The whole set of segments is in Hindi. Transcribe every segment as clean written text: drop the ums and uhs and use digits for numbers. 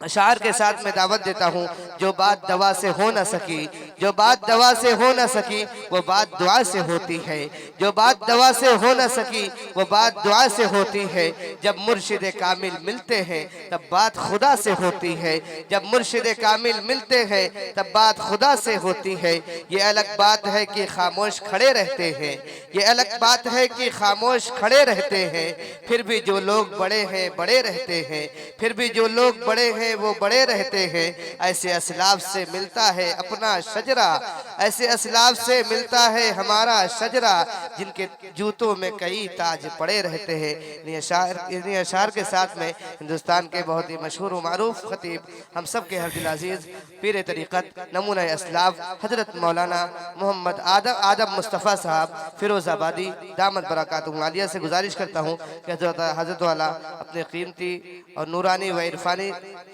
अशार के साथ मैं दावत देता हूँ, जो बात दवा से हो न सकी, जो बात दवा से हो न सकी वो बात दुआ से होती है। जो बात दवा से हो न सकी वो बात दुआ से होती है। जब मुर्शिद कामिल मिलते हैं तब बात खुदा से होती है। जब मुर्शिद कामिल मिलते हैं तब बात खुदा से होती है। ये अलग बात है कि खामोश खड़े रहते हैं, ये अलग बात है कि खामोश खड़े रहते हैं। फिर भी जो लोग बड़े हैं बड़े रहते हैं, फिर भी जो लोग बड़े हैं वो बड़े रहते हैं। ऐसे असलाफ से मिलता है अपना शजरा, ऐसे असलाफ से मिलता है हमारा शजरा, जिनके जूतों में कई ताज पड़े रहते हैं। इन्हीं अशार के साथ में हिंदुस्तान के बहुत ही मशहूर मारूफ खतीब, हम सब के हरदिल अजीज, पीर तरीक़त, नमूना असलाफ, हजरत मौलाना मोहम्मद आदम मुस्तफ़ा साहब फिरोज़ाबादी दामद बरकातुहु आलिया से गुजारिश करता हूँ कि हजरत वाला अपने कीमती और नूरानी व इरफानी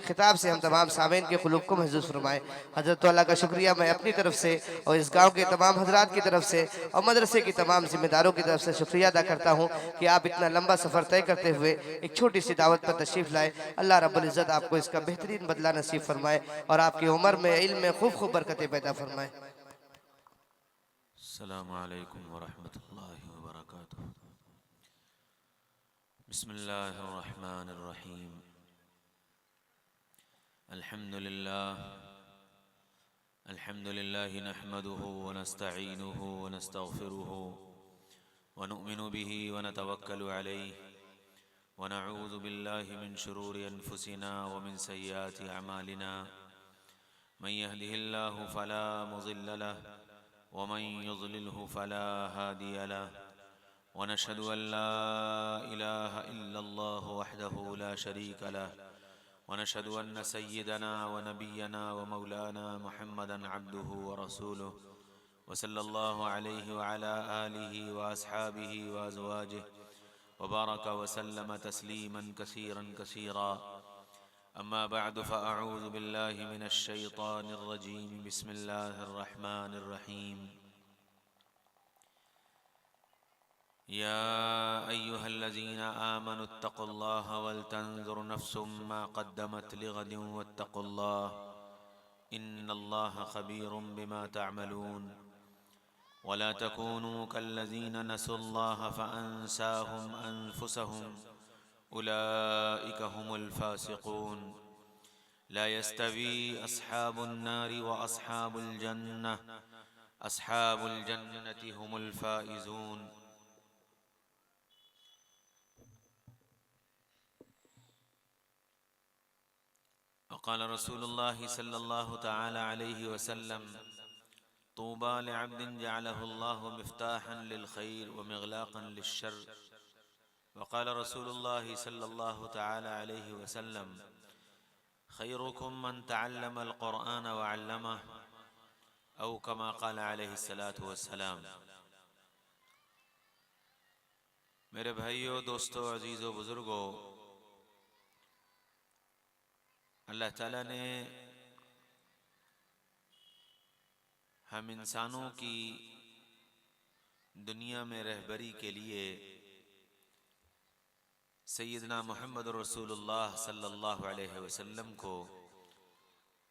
खिताब से हम तमाम सामीन के क़ुलूब को महसूस फरमाए। हजरत वाला का शुक्रिया मैं अपनी तरफ से और इस गांव के तमाम हजरात की तरफ से और मदरसे की तमाम जिम्मेदारों की तरफ से शुक्रिया अदा करता हूँ कि आप इतना लंबा सफ़र तय करते हुए एक छोटी सी दावत पर तशरीफ़ लाए। अल्लाह रब्बुल इज़्ज़त आपको इसका बेहतरीन बदला नसीब फरमाए और आपकी उम्र में, इल्म में खूब खूब बरकतें पैदा फरमाए। अस्सलामु अलैकुम वरहमतुल्लाहि वबरकातुहू। बिस्मिल्लाहिर रहमानिर रहीम। अल्हम्दुलिल्लाह नहमदुहु व नस्तईनुहु व नस्तगफिरुहु व नु'मिनु बिही व नतवक्कलु अलैहि व नऊज़ु बिल्लाहि मिन शुरूरि अनफुसिना व मिन सय्यिआति अमालिना। मन यहदिहिल्लाहु फला मुज़िल्ल लहु व मन युज़लिल्हु फला हादिय लहु व नशहदु अन ला इलाहा इल्लल्लाहु वहदहु ला शरीक लहु व नशहदु अन्न सय्यिदना व नबिय्यना व मौलाना मुहम्मदन अब्दुहु व रसूलुहु व सल्लल्लाहु अलैहि व अला आलिहि व अस्हाबिहि व अज़वाजिहि व बारका व सल्लम तस्लीमन कसीरन कसीरा। अम्मा बअद फ़अऊज़ु बिल्लाहि मिनश शैतानिर रजीम। बिस्मिल्लाहिर रहमानिर रहीम। या अय्युहल्लज़ीना आमनुत्तक़ुल्लाह वलतंज़ुर नफ्सुम मा क़द्दमत लिग़दिन वत्तक़ुल्लाह इन्नल्लाह ख़बीरुम बिमा तअमलून। वला तकूनू कल्लज़ीना नसुल्लाह फ़अंसाहुम अनफुसहुम उलाइका हुमुल फ़ासिक़ून। ला यस्तवी अस्हाबुन नारि व अस्हाबुल जन्नति हुमुल फ़ाइज़ून। वक़ाल रसूलुल्लाहि सल्लल्लाहु तआला अलैहि वसल्लम तूबा लिअब्दिन जअलहुल्लाहु मिफ्ताहन लिलखैर व मिग़लाक़न लिश्शर्र। वक़ाल रसूलुल्लाहि सल्लल्लाहु तआला अलैहि वसल्लम खैरुकुम मन तअल्लमल क़ुरआन व अल्लमह औ कमा क़ाल अलैहिस्सलातु वस्सलाम। मेरे भाइयों, दोस्तों, अजीज़ों, बुज़ुर्गों, अल्लाह ताला ने हम इंसानों की दुनिया में रहबरी के लिए सैयदना मुहम्मद रसूलुल्लाह सल्लल्लाहु अलैहि वसल्लम को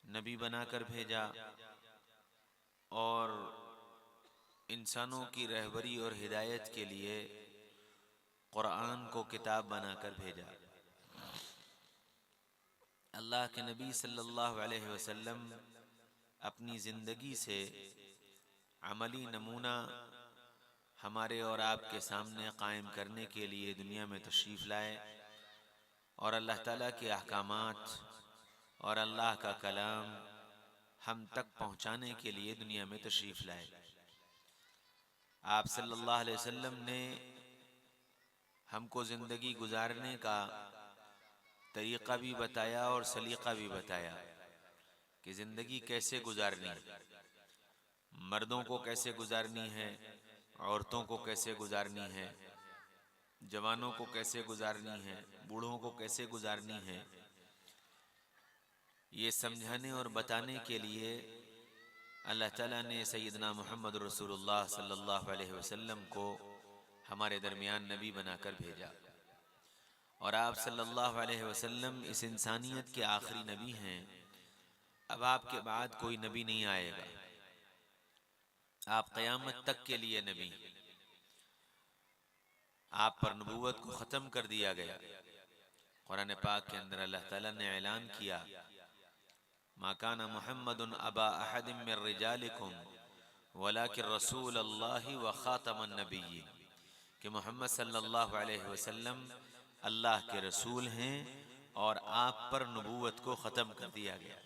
नबी बनाकर भेजा और इंसानों की रहबरी और हिदायत के लिए कुरान को किताब बनाकर भेजा। अल्लाह के नबी सल्लल्लाहु अलैहि वसल्लम अपनी ज़िंदगी से अमली नमूना हमारे और आपके सामने कायम करने के लिए दुनिया में तशरीफ़ लाए और अल्लाह ताला के अहकामात और अल्लाह का कलाम हम तक पहुँचाने के लिए दुनिया में तशरीफ़ लाए। आप सल्लल्लाहु अलैहि वसल्लम ने हमको ज़िंदगी गुजारने का तरीक़ा भी बताया और सलीक़ा भी बताया कि ज़िंदगी कैसे गुजारनी है, मर्दों को कैसे गुजारनी है, औरतों को कैसे गुजारनी है, जवानों को कैसे गुजारनी है, बूढ़ों को कैसे गुजारनी है। ये समझाने और बताने के लिए अल्लाह ताला ने सैयदना मोहम्मद रसूलुल्लाह सल्लल्लाहु अलैहि वसल्लम को हमारे दरमियान नबी बनाकर भेजा। और आप सल्लल्लाहु अलैहि वसल्लम इस इंसानियत के आखिरी नबी हैं। अब आपके बाद कोई नबी नहीं आएगा, आप क़यामत तक के लिए नबी। आप पर नबूवत को ख़त्म कर दिया गया। कुरान पाक के अंदर अल्लाह ताला ने ऐलान किया, मा काना मुहम्मदुन अबा अहदिम मिर रिजालिकुम वलाकिन रसूलुल्लाहि व खातमन नबिय्यीन, कि मोहम्मद सल्लल्लाहु अलैहि वसल्लम अल्लाह के रसूल हैं और आप पर नबूवत को ख़त्म कर दिया गया।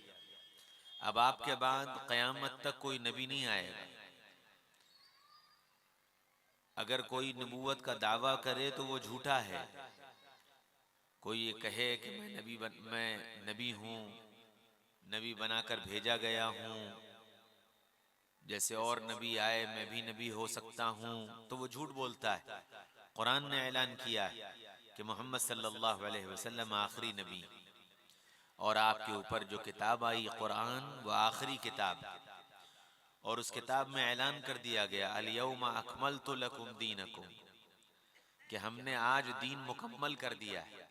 अब आपके बाद क़यामत तक कोई नबी नहीं आएगा। अगर कोई नबूवत का दावा करे तो वो झूठा है। कोई ये कहे कि मैं नबी हूँ, नबी बनाकर भेजा गया हूँ, जैसे और नबी आए मैं भी नबी हो सकता हूँ, तो वो झूठ बोलता है। कुरान ने ऐलान किया है कि मोहम्मद सल्लल्लाहु अलैहि वसल्लम आखिरी नबी, और आपके ऊपर जो किताब आई कुरान वो आखिरी किताब, और उस किताब में ऐलान कर दिया गया अल-यौमा अकमलतु लकुम दीनकुम, कि हमने आज दीन मुकम्मल कर दिया है।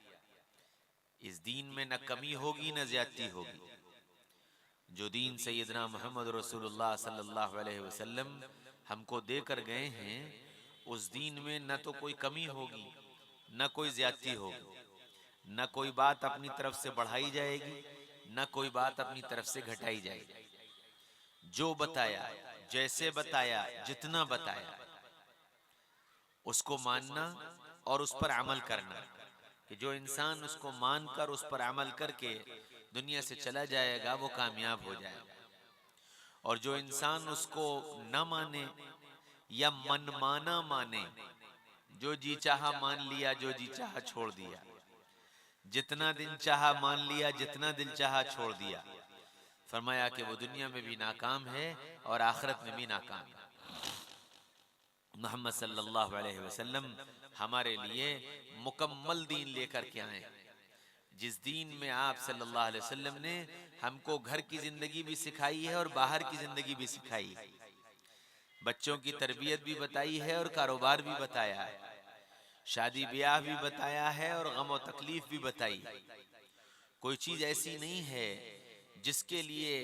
इस दीन में न कमी होगी न ज्यादती होगी। जो दीन सैयदना मोहम्मद रसूलुल्लाह सल्लल्लाहु अलैहि वसल्लम हमको देकर गए हैं, उस दीन में न तो कोई कमी होगी न कोई ज्यादती होगी, न कोई बात अपनी तरफ से बढ़ाई जाएगी न कोई बात अपनी तरफ से घटाई जाएगी। जो बताया, जैसे बताया, जितना बताया, उसको मानना और उस पर अमल करना। कि जो इंसान उसको मानकर उस पर अमल करके दुनिया से चला जाएगा वो कामयाब हो जाएगा, और जो इंसान उसको न माने या मनमाना माने, जो जी चाहा मान लिया, जो जी चाहा छोड़ दिया, जितना दिन चाहा मान लिया, जितना दिल चाहा छोड़ दिया, फरमाया कि वो दुनिया में भी नाकाम है और आखिरत में भी नाकाम है। मोहम्मद सल्लल्लाहु अलैहि वसल्लम हमारे लिए मुकम्मल दीन लेकर के आए। जिस दीन में आप सल्लल्लाहु अलैहि वसल्लम ने हमको घर की जिंदगी भी सिखाई है और बाहर की जिंदगी भी सिखाई है, बच्चों की तरबियत भी बताई है और कारोबार भी बताया है, शादी ब्याह भी बताया है और गम और तकलीफ भी बताई है। कोई चीज ऐसी नहीं है जिसके लिए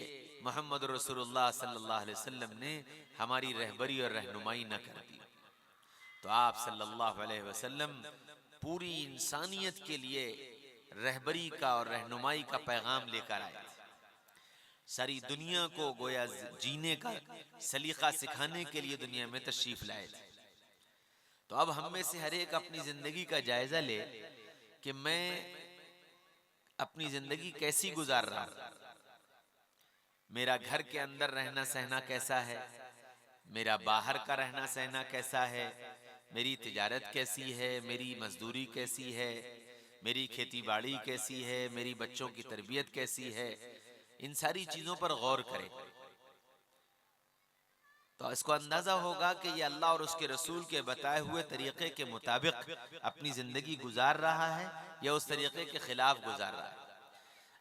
मोहम्मद रसूलुल्लाह सल्लल्लाहु अलैहि वसल्लम ने हमारी रहबरी और रहनुमाई न कर दी। तो आप सल्लल्लाहु अलैहि वसल्लम पूरी इंसानियत के लिए रहबरी का और रहनुमाई का पैगाम लेकर आए थे। सारी दुनिया को गोया जीने का सलीका सिखाने के लिए दुनिया में तशरीफ लाए थे। तो अब हम में से हर एक अपनी जिंदगी का जायजा ले कि मैं अपनी जिंदगी कैसी गुजार रहा हूं। मेरा घर के अंदर रहना सहना कैसा है, मेरा बाहर का रहना सहना कैसा है, मेरी तिजारत कैसी है, मेरी मजदूरी कैसी है, मेरी खेती बाड़ी कैसी है, मेरी बच्चों की तरबियत कैसी है। इन सारी चीजों पर गौर करें तो इसको अंदाजा होगा कि ये अल्लाह और उसके रसूल के बताए हुए तरीके के मुताबिक अपनी जिंदगी गुजार रहा है या उस तरीके के खिलाफ गुजार रहा है।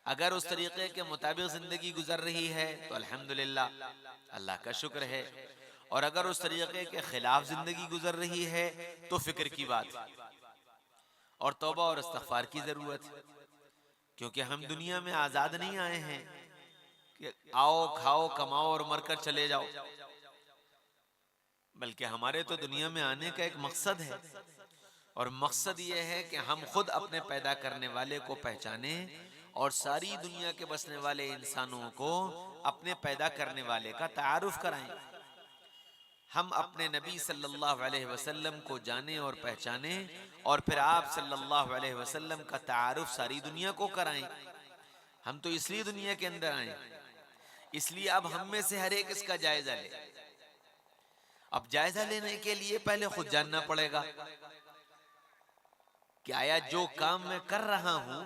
अगर उस तरीके के मुताबिक जिंदगी गुजर रही है तो अल्हम्दुलिल्लाह, अल्लाह का शुक्र है, और अगर उस तरीके के खिलाफ जिंदगी गुजर रही है तो फिक्र की बात और तौबा और इस्तिग़फ़ार की जरूरत है। क्योंकि हम दुनिया में आजाद नहीं आए हैं कि आओ खाओ कमाओ और मरकर चले जाओ, बल्कि हमारे तो दुनिया में आने का एक मकसद है, और मकसद ये है कि हम खुद अपने पैदा करने वाले को पहचाने और सारी दुनिया के बसने वाले इंसानों को अपने पैदा करने वाले का तारुफ कराएं। हम अपने नबी सल्लल्लाहु अलैहि वसल्लम को जाने और पहचाने, और फिर आप सल्लल्लाहु अलैहि वसल्लम का तारुफ सारी दुनिया को कराएं। हम तो इसलिए दुनिया के अंदर आए, इसलिए अब हम में से हर एक इसका जायजा ले। अब जायजा लेने के लिए पहले खुद जानना पड़ेगा कि आया जो काम मैं कर रहा हूं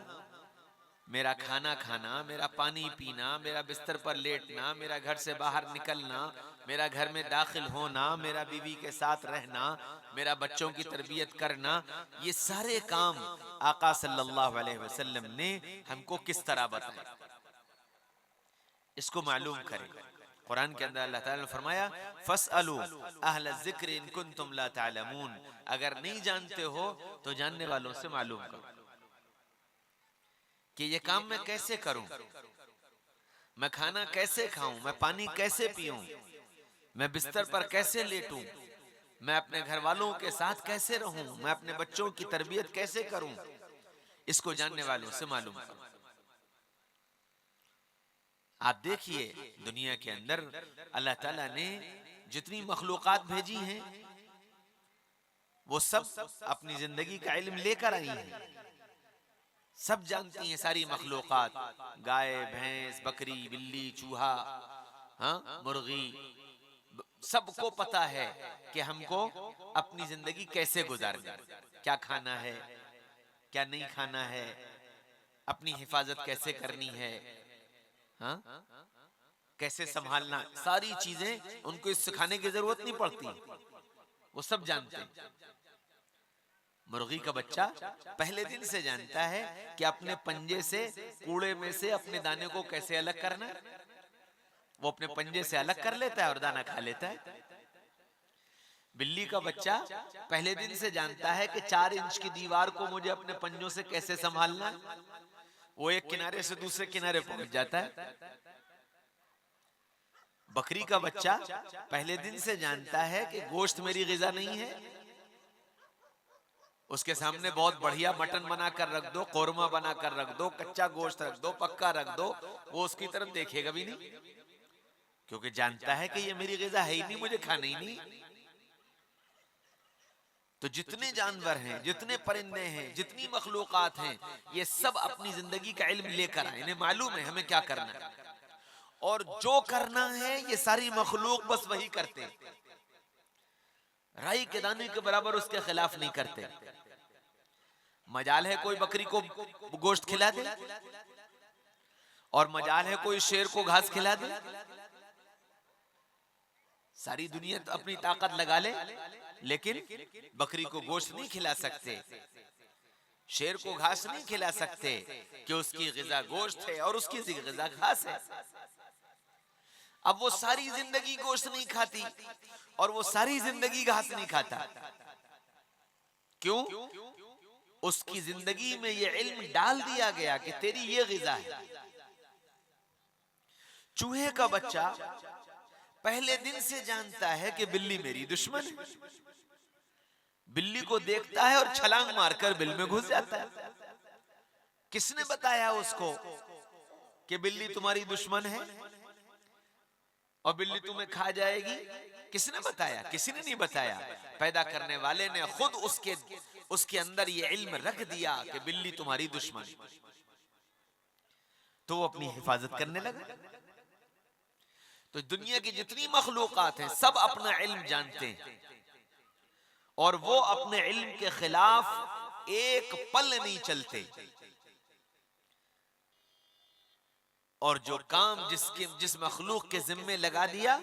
मेरा खाना खाना, मेरा पानी पीना, मेरा बिस्तर पर लेटना, मेरा घर से बाहर निकलना, मेरा घर में दाखिल होना, मेरा बीवी के साथ रहना, मेरा बच्चों की तरबियत करना, ये सारे काम आका सल्लल्लाहु अलैहि वसल्लम ने हमको किस तरह बताया, इसको मालूम करें। कुरान के अंदर अल्लाह ताला ने फरमाया फसअलू अहल ज़िक्र इन कुंतुम ला तालमून, अगर नहीं जानते हो तो जानने वालों से मालूम करो कि ये काम मैं कैसे करूं, मैं खाना कैसे खाऊं, मैं पानी कैसे पीऊं, मैं बिस्तर पर कैसे लेटूं, मैं अपने घर वालों के साथ कैसे रहूं, मैं अपने बच्चों की तरबियत कैसे करूं, इसको जानने वालों से मालूम करो। आप देखिए दुनिया के अंदर अल्लाह ताला ने जितनी मखलूकात भेजी हैं वो सब अपनी जिंदगी का इल्म लेकर आई हैं, सब जानती हैं सारी मखलूकात, गाय भैंस बकरी बिल्ली चूहा, हाँ मुर्गी, सबको पता है कि हमको अपनी जिंदगी कैसे गुजारनी, क्या खाना है क्या नहीं खाना है, अपनी हिफाजत कैसे करनी है, हाँ कैसे संभालना, सारी चीजें उनको इस सिखाने की जरूरत नहीं पड़ती, वो सब जानते हैं। मुर्गी का बच्चा पहले दिन से जानता है कि अपने पंजे से कूड़े में से अपने दाने को कैसे अलग करना है, वो अपने पंजे से अलग कर लेता है और दाना खा लेता है। बिल्ली का बच्चा पहले दिन से जानता है कि 4 इंच की दीवार को मुझे अपने पंजों से कैसे संभालना है, वो एक किनारे से दूसरे किनारे पहुंच जाता है। बकरी का बच्चा पहले दिन से जानता है कि गोश्त मेरी ग़िज़ा नहीं है, उसके सामने बहुत बढ़िया मटन बनाकर रख दो, कोरमा बनाकर रख दो, कच्चा गोश्त रख दो, पक्का रख दो, वो उसकी तरफ देखेगा भी नहीं, क्योंकि जानता है कि ये मेरी ग़िज़ा है ही नहीं, मुझे खाना ही नहीं। तो जितने जानवर हैं, जितने परिंदे हैं, जितनी मखलूकात हैं, ये सब अपनी जिंदगी का इल्म लेकर आए, इन्हें मालूम है हमें क्या करना है, और जो करना है ये सारी मखलूक बस वही करते, राई के दाने के बराबर उसके खिलाफ नहीं करते। मजाल है कोई बकरी को गोश्त खिला दे, और मजाल है कोई शेर को घास खिला दे, सारी दुनिया तो अपनी ताकत लगा ले, लेकिन बकरी को गोश्त नहीं खिला सकते, शेर को घास नहीं खिला सकते, कि उसकी ग़िज़ा गोश्त है और उसकी ग़िज़ा घास है। अब वो सारी जिंदगी गोश्त नहीं खाती और वो सारी जिंदगी घास नहीं खाता, क्यों? उसकी जिंदगी में ये इल्म डाल दिया गया कि तेरी ये ग़िज़ा है। चूहे का बच्चा पहले दिन से जानता है कि बिल्ली मेरी दुश्मन है, बिल्ली को देखता है और छलांग मारकर बिल में घुस जाता है। किसने बताया उसको कि बिल्ली तुम्हारी दुश्मन है और बिल्ली तुम्हें खा जाएगी? किसने बताया? किसी ने नहीं बताया। पैदा करने वाले ने खुद उसके अंदर ये इल्म रख दिया कि बिल्ली तुम्हारी दुश्मन, तो वो अपनी हिफाजत करने लगा। तो दुनिया की जितनी मखलूकात हैं सब अपना इल्म जानते हैं, और वो अपने इल्म के खिलाफ एक पल नहीं चलते, और जो काम जिस मखलूक के जिम्मे लगा दिया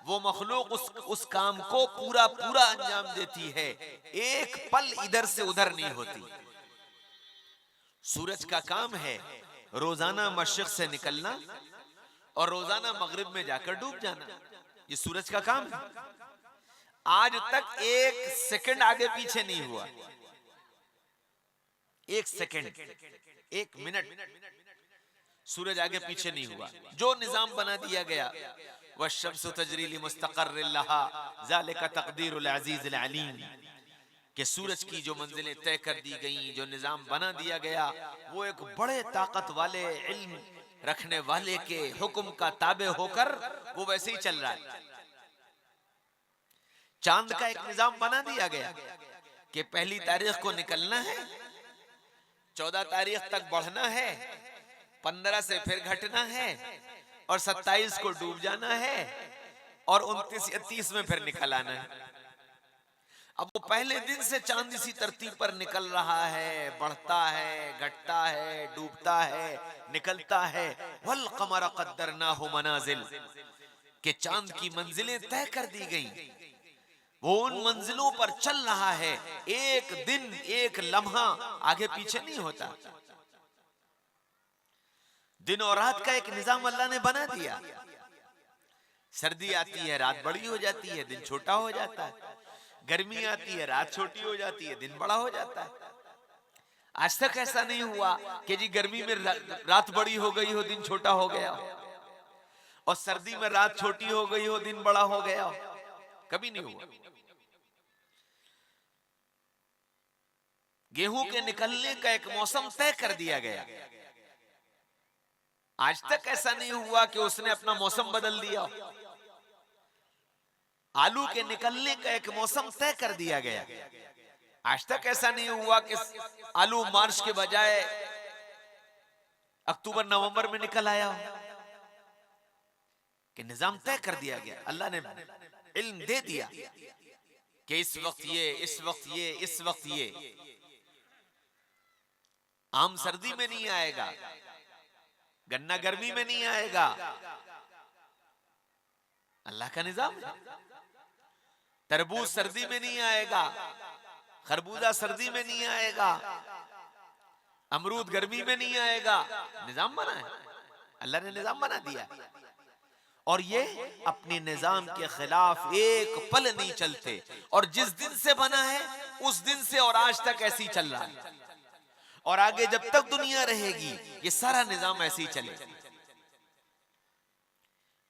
वो मखलूक उस काम को पूरा अंजाम देती है, एक पल इधर से उधर नहीं होती। सूरज का काम है रोजाना मशरिक से निकलना और रोजाना मगरिब में जाकर डूब जाना, ये सूरज का काम है। आज तक एक सेकंड आगे पीछे नहीं हुआ, एक सेकंड, एक मिनट सूरज आगे पीछे नहीं हुआ। जो निजाम बना दिया गया, वश्शम्सु तजरी लिमुस्तक़र्रिन लहा ज़ालिका तक़दीरुल अज़ीज़िल अलीम, कि सूरज की जो मंजिलें तय कर दी गई, जो निजाम बना दिया गया, वो एक बड़े ताकत वाले इल्म रखने वाले के हुक्म का ताबे होकर वो वैसे ही चल रहा है। चांद का एक निजाम बना दिया गया कि पहली तारीख को निकलना है, 14 तारीख तक बढ़ना है, 15 से फिर घटना है और 27 को डूब जाना है और 29 या 30 में फिर निकल आना है। अब वो पहले दिन से चांद इसी तरतीब पर निकल रहा है, बढ़ता है, घटता है, डूबता है, निकलता है। वल कमर कद्दरनाहु मनाजिल, कि चांद की मंजिलें तय कर दी गई, वो उन मंजिलों पर चल रहा है। एक दिन, एक लम्हा आगे पीछे नहीं होता। दिन और रात का एक निजाम अल्लाह ने बना दिया। सर्दी आती है, रात बड़ी हो जाती है, दिन छोटा हो जाता है। गर्मी आती है, रात छोटी हो जाती है, दिन बड़ा हो जाता है। आज तक ऐसा नहीं हुआ कि जी गर्मी में रात बड़ी हो गई हो, दिन छोटा हो गया हो, और सर्दी में रात छोटी हो गई हो, दिन बड़ा हो गया हो। कभी नहीं हुआ। गेहूं के निकलने का एक मौसम तय कर दिया गया। आज तक ऐसा नहीं हुआ कि उसने अपना मौसम बदल दिया। आलू के निकलने का एक मौसम तय कर दिया गया। आज तक ऐसा नहीं हुआ कि आलू मार्च के बजाय अक्टूबर नवंबर में निकल आया हो, कि निजाम तय कर दिया गया। अल्लाह ने इल्म दे दिया कि इस वक्त ये, इस वक्त ये, इस वक्त ये। आम सर्दी में नहीं आएगा, गन्ना गर्मी में नहीं आएगा। अल्लाह का निजाम है। तरबूज सर्दी में नहीं आएगा, खरबूजा सर्दी में नहीं आएगा, अमरूद गर्मी में नहीं आएगा। निजाम बना है, अल्लाह ने निजाम बना दिया। और ये अपने निजाम के खिलाफ एक पल नहीं चलते। और जिस दिन से बना है उस दिन से और आज तक ऐसे ही चल रहा है, और आगे जब तक दुनिया रहेगी ये सारा निजाम ऐसे ही चलेगा।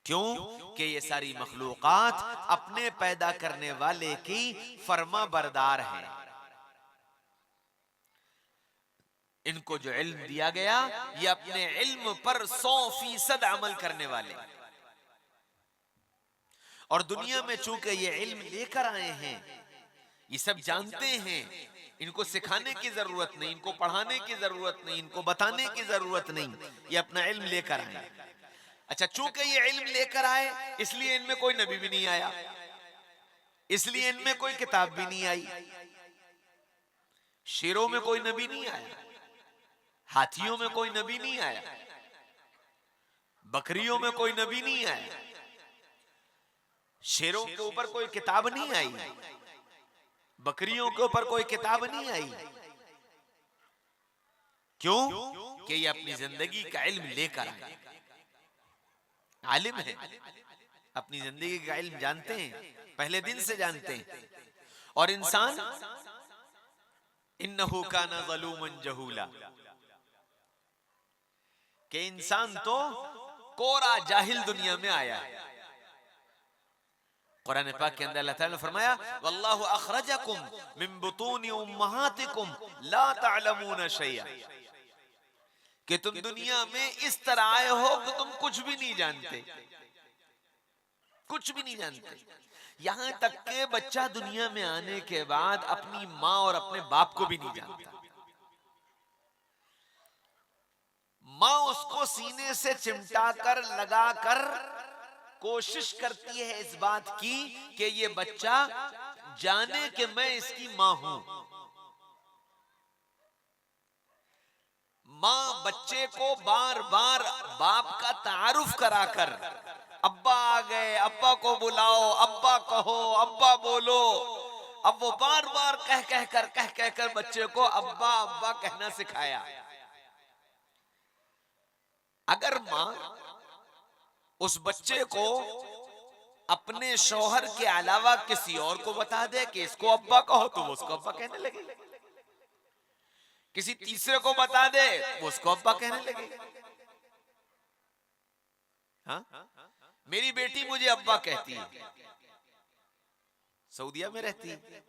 क्यों? कि ये सारी मखलूकात अपने पैदा करने वाले की फर्मा बरदार है। इनको जो इल्म दिया गया, ये अपने इल्म पर 100% अमल करने वाले। और दुनिया में चूंकि ये इल्म लेकर आए हैं, ये सब जानते हैं, इनको सिखाने की जरूरत नहीं, इनको पढ़ाने की जरूरत नहीं, इनको बताने की जरूरत नहीं, ये अपना इल्म लेकर आए। अच्छा, चूंकि ये इल्म लेकर आए इसलिए इनमें कोई नबी भी नहीं आया, इसलिए इनमें कोई किताब भी नहीं आई। शेरों में कोई नबी नहीं आया, हाथियों में कोई नबी नहीं आया, बकरियों में कोई नबी नहीं आया, शेरों के ऊपर कोई किताब नहीं आई, बकरियों के ऊपर कोई किताब नहीं आई। क्यों? कि ये अपनी जिंदगी का इल्म लेकर आए। आलिम है, अपनी जिंदगी का इल्म जानते हैं, पहले दिन से जानते हैं। और इंसान इन्नहु काना ज़लूमन जहूला, कि इंसान तो कोरा जाहिल दुनिया में आया है। कुरान पाक के अंदर अल्लाह ताला ने फरमाया, वल्लाहु अखरजकुम मिन बुतूनि उम्महातिकुम ला तअलमून शैया, कि तुम दुनिया में इस तरह आए हो कि तुम कुछ भी नहीं जानते, कुछ भी नहीं जानते। यहां तक के बच्चा दुनिया में आने के बाद अपनी माँ और अपने बाप को भी नहीं जानता। माँ उसको सीने से चिमटा कर, लगा कर कोशिश करती है इस बात की कि ये बच्चा जाने कि मैं इसकी माँ हूं। माँ बच्चे को बार बार बाप का तारुफ कराकर, अब्बा आ गए, अब्बा को बुलाओ, अब्बा कहो, अब्बा बोलो। अब वो बार बार कह कहकर बच्चे को अब्बा अब्बा कहना सिखाया। अगर माँ उस बच्चे को अपने शौहर के अलावा किसी और को बता दे कि इसको अब्बा कहो, तो वो उसको अब्बा कहने लगे। किसी तीसरे को बता दे, वो उसको अब्बा कहने लगे। हाँ, मेरी बेटी मुझे अब्बा कहती है, सऊदिया में रहती है,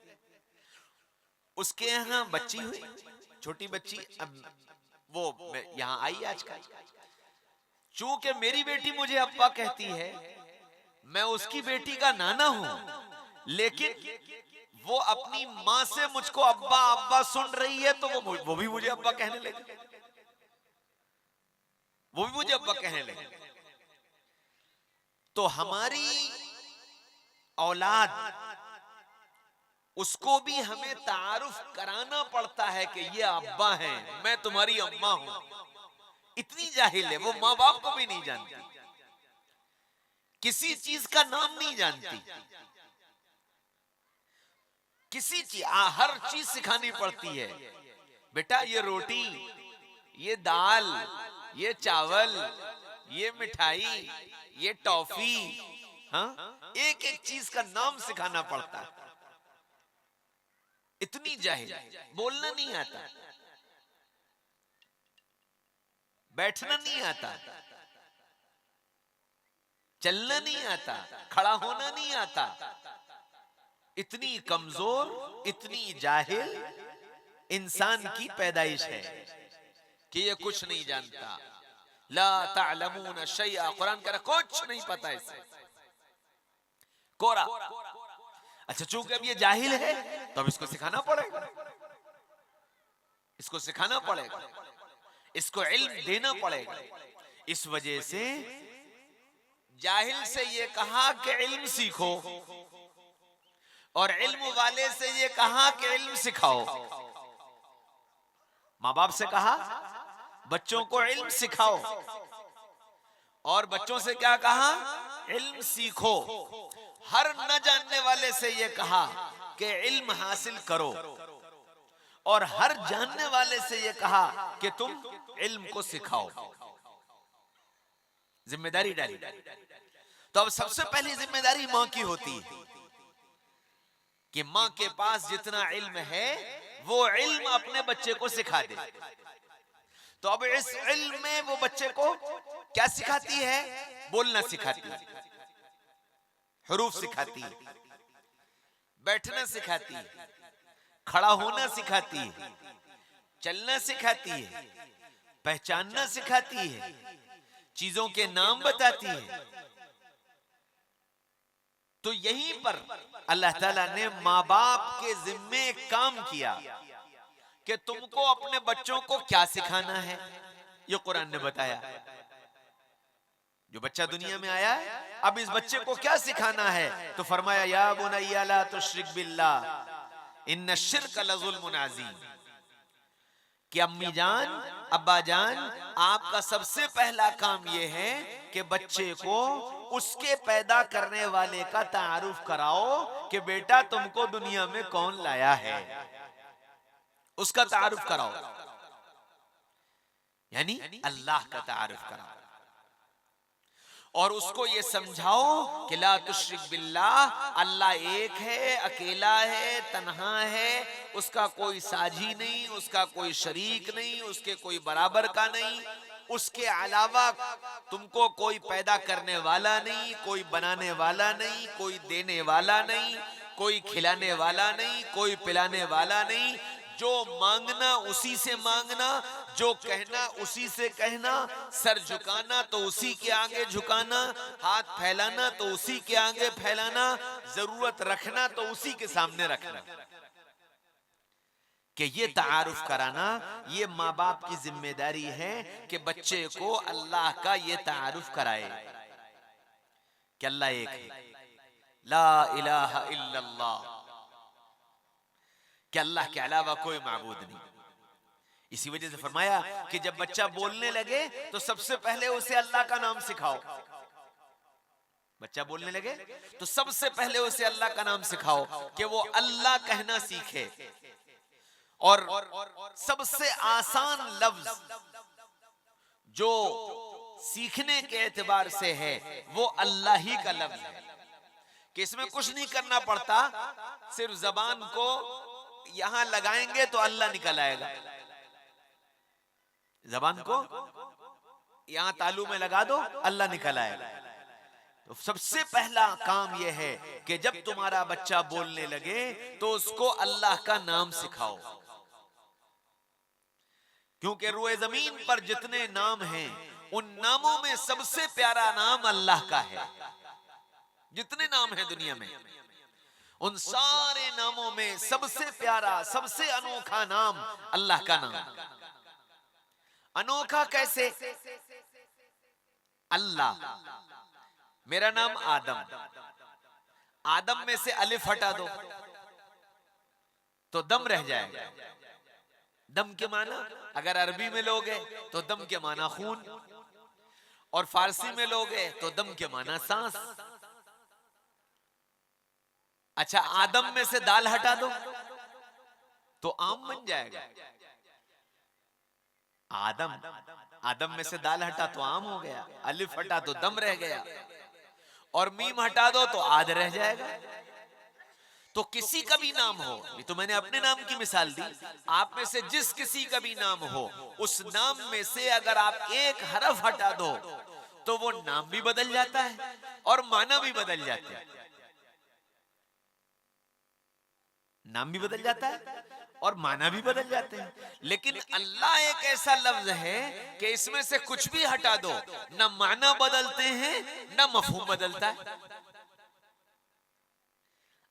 उसके यहाँ बच्ची हुई, छोटी बच्ची, अब वो यहाँ आई आजकल। चूंकि मेरी बेटी मुझे अब्बा कहती है, मैं उसकी बेटी का नाना हूं, लेकिन वो अपनी माँ से मुझको अब्बा अब्बा सुन रही है, तो वो भी मुझे अब्बा कहने लगे, वो भी मुझे अब्बा कहने लगे। तो हमारी औलाद उसको भी हमें तारुफ कराना पड़ता है कि ये अब्बा हैं, मैं तुम्हारी अम्मा हूं। इतनी जाहिल है वो, माँ बाप को भी नहीं जानती, किसी चीज का नाम नहीं जानती, किसी चीज हर चीज सिखानी पड़ती है। बेटा ये रोटी, ये दाल, ये चावल, ये मिठाई, ये टॉफी, हाँ, एक एक चीज का नाम सिखाना पड़ता है। इतनी जाहिल, बोलना नहीं आता, बैठना नहीं आता, चलना नहीं आता, खड़ा होना नहीं आता। इतनी कमजोर, इतनी जाहिल इंसान की पैदाइश है कि ये कुछ नहीं जानता। ला तालमून शैआ, कुरान कह रहा कुछ नहीं पता इसे, कोरा। अच्छा, चूंकि अब ये जाहिल है तो अब इसको सिखाना पड़ेगा, इसको सिखाना पड़ेगा, इसको इल्म देना पड़ेगा। इस वजह से जाहिल से ये कहा कि इल्म सीखो, और इल्म वाले से ये कहा कि इल्म सिखाओ। माँ बाप से कहा बच्चों को इल्म सिखाओ, और बच्चों से क्या कहा, इल्म सीखो। हर न जानने वाले से ये कहा कि इल्म हासिल करो, और हर जानने वाले से ये कहा कि तुम इल्म को सिखाओ। जिम्मेदारी डाली। तो अब सबसे पहली जिम्मेदारी मां की होती है कि मां के पास जितना इल्म है वो इल्म अपने बच्चे को सिखा दे। तो अब इस इल्म में वो बच्चे को क्या सिखाती है, बोलना सिखाती है, हरूफ सिखाती है, बैठना सिखाती है, खड़ा होना सिखाती है, चलना सिखाती है, पहचानना सिखाती है, चीजों के नाम बताती है। तो यहीं पर अल्लाह ताला ने माँ बाप के जिम्मे एक काम किया कि तुमको अपने बच्चों को क्या सिखाना है, ये कुरान ने बताया। जो बच्चा दुनिया में आया है, अब इस बच्चे को क्या सिखाना है, तो फरमाया या बुनय्या ला तुश्रिक बिल्लाह इन्न शिर्क लज़ुल्मुन अज़ीम, कि अम्मी जान, अब्बा जान, आपका सबसे पहला काम यह है कि बच्चे को उसके पैदा करने वाले का तारुफ कराओ कि बेटा तुमको दुनिया में कौन लाया है, उसका तारुफ कराओ, यानी अल्लाह का तारुफ कराओ। और उसको ये समझाओ कि ला तुश्रिक बिल्लाह, अल्लाह एक है, अकेला है, तन्हा है, उसका कोई साझी नहीं, उसका कोई शरीक नहीं, उसके कोई बराबर का नहीं, उसके अलावा तुमको कोई पैदा करने वाला नहीं, कोई बनाने वाला नहीं, कोई देने वाला नहीं, कोई खिलाने वाला नहीं, कोई पिलाने वाला नहीं। जो मांगना उसी से मांगना, जो कहना उसी से कहना, सर झुकाना तो उसी के आगे झुकाना, हाथ फैलाना तो उसी के आगे फैलाना, जरूरत रखना तो उसी के सामने रखना। कि ये तारुफ कराना ये माँ बाप की जिम्मेदारी है कि बच्चे को अल्लाह का ये तारुफ कराए कि अल्लाह एक है, ला इलाहा इल्लल्लाह, कि अल्लाह के अलावा कोई माबूद नहीं। इसी वजह से फरमाया कि जब बच्चा बोलने लगे तो सबसे पहले उसे अल्लाह का नाम सिखाओ। बच्चा बोलने लगे तो सबसे पहले उसे अल्लाह का नाम सिखाओ कि वो अल्लाह कहना सीखे। और सबसे आसान लफ्ज जो सीखने के एतबार से है वो अल्लाह ही का लफ्ज है, कि इसमें कुछ नहीं करना पड़ता, सिर्फ जबान को यहां लगाएंगे तो अल्लाह निकल आएगा। जबान को यहां तालू में लगा दो, अल्लाह निकल आएगा। तो सबसे पहला काम यह है कि जब तुम्हारा बच्चा बोलने लगे तो उसको अल्लाह का नाम सिखाओ, क्योंकि रुए जमीन पर जितने नाम हैं उन नामों में सबसे प्यारा नाम अल्लाह का है। जितने नाम हैं दुनिया में उन सारे नामों में सबसे प्यारा, सबसे अनोखा नाम अल्लाह का नाम। अनोखा कैसे? अल्लाह, मेरा नाम आदम, आदम में से अलिफ हटा दो, तो दम रह जाएगा। दम के माना अगर अरबी में लोगे तो दम के माना खून, और फारसी में लोगे तो दम के माना सांस। अच्छा, आदम में से दाल हटा दो तो आम बन जाएगा। आदम में से दाल हटा तो आम हो गया, अलिफ हटा तो दम रह गया, और मीम हटा दो तो आद रह जाएगा। तो किसी का भी नाम हो, ये तो मैंने अपने नाम की मिसाल दी, आप में से जिस किसी का भी नाम हो, उस नाम में से अगर आप एक हरफ हटा दो तो वो नाम भी बदल जाता है और माना भी बदल जाता है। नाम भी बदल जाता है और माना भी बदल जाते हैं। लेकिन अल्लाह एक ऐसा लफ्ज है कि इसमें से कुछ भी हटा दो, ना माना बदलते हैं ना मफहूम बदलता है।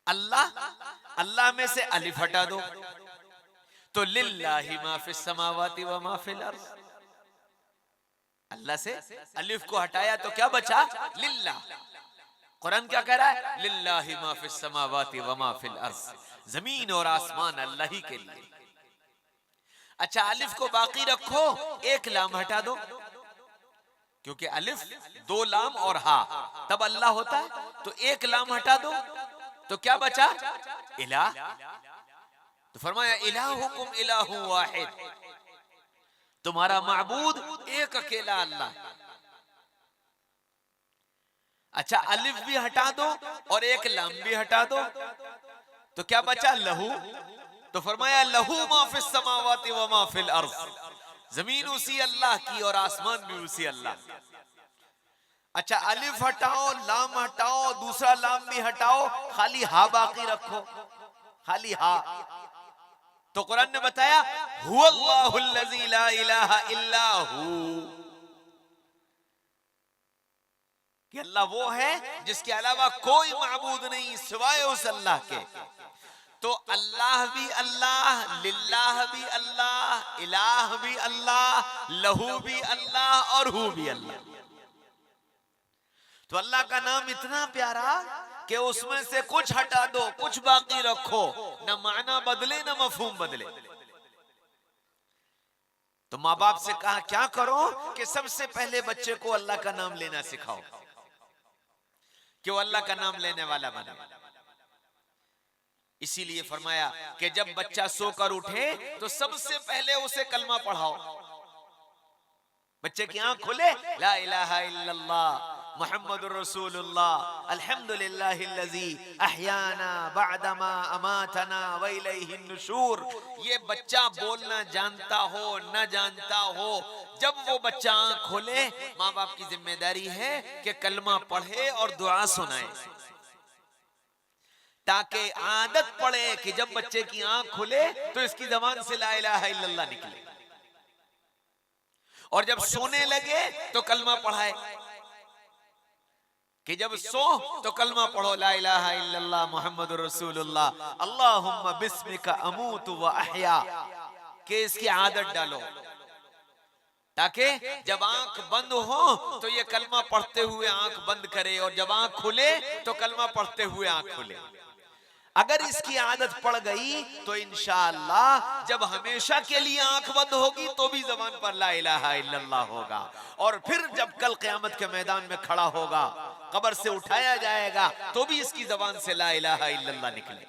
अल्लाह में से अलिफ हटा दो तो लिल्लाहि मा फिस समावाति व मा फिल अर्ज़। अल्लाह से अलिफ को हटाया तो क्या बचा? लिल्लाह। कुरान क्या कह रहा है? लिल्लाहि मा फिस समावाति व मा फिल अर्ज़। जमीन और आसमान अल्लाह ही के लिए। अच्छा, अलिफ को बाकी रखो, एक लाम हटा दो, क्योंकि अलिफ दो लाम और हा तब अल्लाह होता है, तो एक लाम हटा दो तो क्या बचा? इलाह। तो फरमाया इलाहुकुम इलाहु वाहिद, तुम्हारा माबूद एक अकेला अल्लाह। अच्छा, अलिफ भी हटा दो और एक लाम भी हटा दो तो क्या बचा? लहू। तो फरमाया लहू मा फिस समावाति व मा फिल अर्ज़। जमीन उसी अल्लाह की और आसमान भी उसी अल्लाह का। अच्छा, अलिफ हटाओ, लाम हटाओ, दूसरा लाम भी हटाओ, खाली हा बाकी रखो, खाली हा। तो कुरान ने बताया हुवल्लाहुल्लज़ी ला इलाहा इल्ला हू, कि अल्लाह वो है जिसके अलावा कोई माबूद नहीं सिवाय उस अल्लाह के। तो अल्लाह भी अल्लाह, लिल्लाह भी अल्लाह, इलाह भी अल्लाह, लहू भी अल्लाह और हू भी अल्लाह। तो अल्लाह का नाम इतना प्यारा कि उसमें से कुछ हटा दो, कुछ बाकी रखो, ना माना बदले ना मफहूम बदले। तो माँ बाप से कहा क्या करो कि सबसे पहले बच्चे को अल्लाह का नाम लेना सिखाओ, कि वो अल्लाह का नाम लेने वाला बने। इसीलिए फरमाया कि जब बच्चा सोकर उठे तो सबसे पहले उसे कलमा पढ़ाओ। बच्चे की आंख खुले, ला इलाहा इल्लल्लाह मुहम्मदुर रसूलुल्लाह अल्हम्दुलिल्लाहिल्लज़ी अहयाना बअदमा अमातना व इलैहिन नुशूर। ये बच्चा बोलना जानता हो न जानता हो, जब वो बच्चा आंख खोले, माँ बाप की जिम्मेदारी है कि कलमा पढ़े और दुआ सुनाए, ताकि आदत पड़े कि जब बच्चे की आंख खुले तो इसकी जबान से ला इलाहा इल्लल्लाह निकले, और जब सोने लगे तो कलमा पढ़ाए, कि जब सो तो कलमा पढ़ो, ला इलाहा इल्लल्लाह मुहम्मदुर रसूलुल्लाह अल्लाहुम्मा बिस्मिका अमूतु व अहया, कि इसकी आदत डालो, ताकि जब आंख बंद हो तो ये कलमा पढ़ते हुए आंख बंद करे, और जब आंख खुले तो कलमा पढ़ते हुए आंख खुले। अगर इसकी आदत पड़ गई तो इंशाअल्लाह जब हमेशा के लिए आंख बंद होगी तो भी ज़बान पर ला इलाहा इल्लल्लाह होगा, और फिर जब कल क़यामत के मैदान में खड़ा होगा, कब्र से उठाया जाएगा, तो भी इसकी ज़बान से ला इलाहा इल्लल्लाह निकले।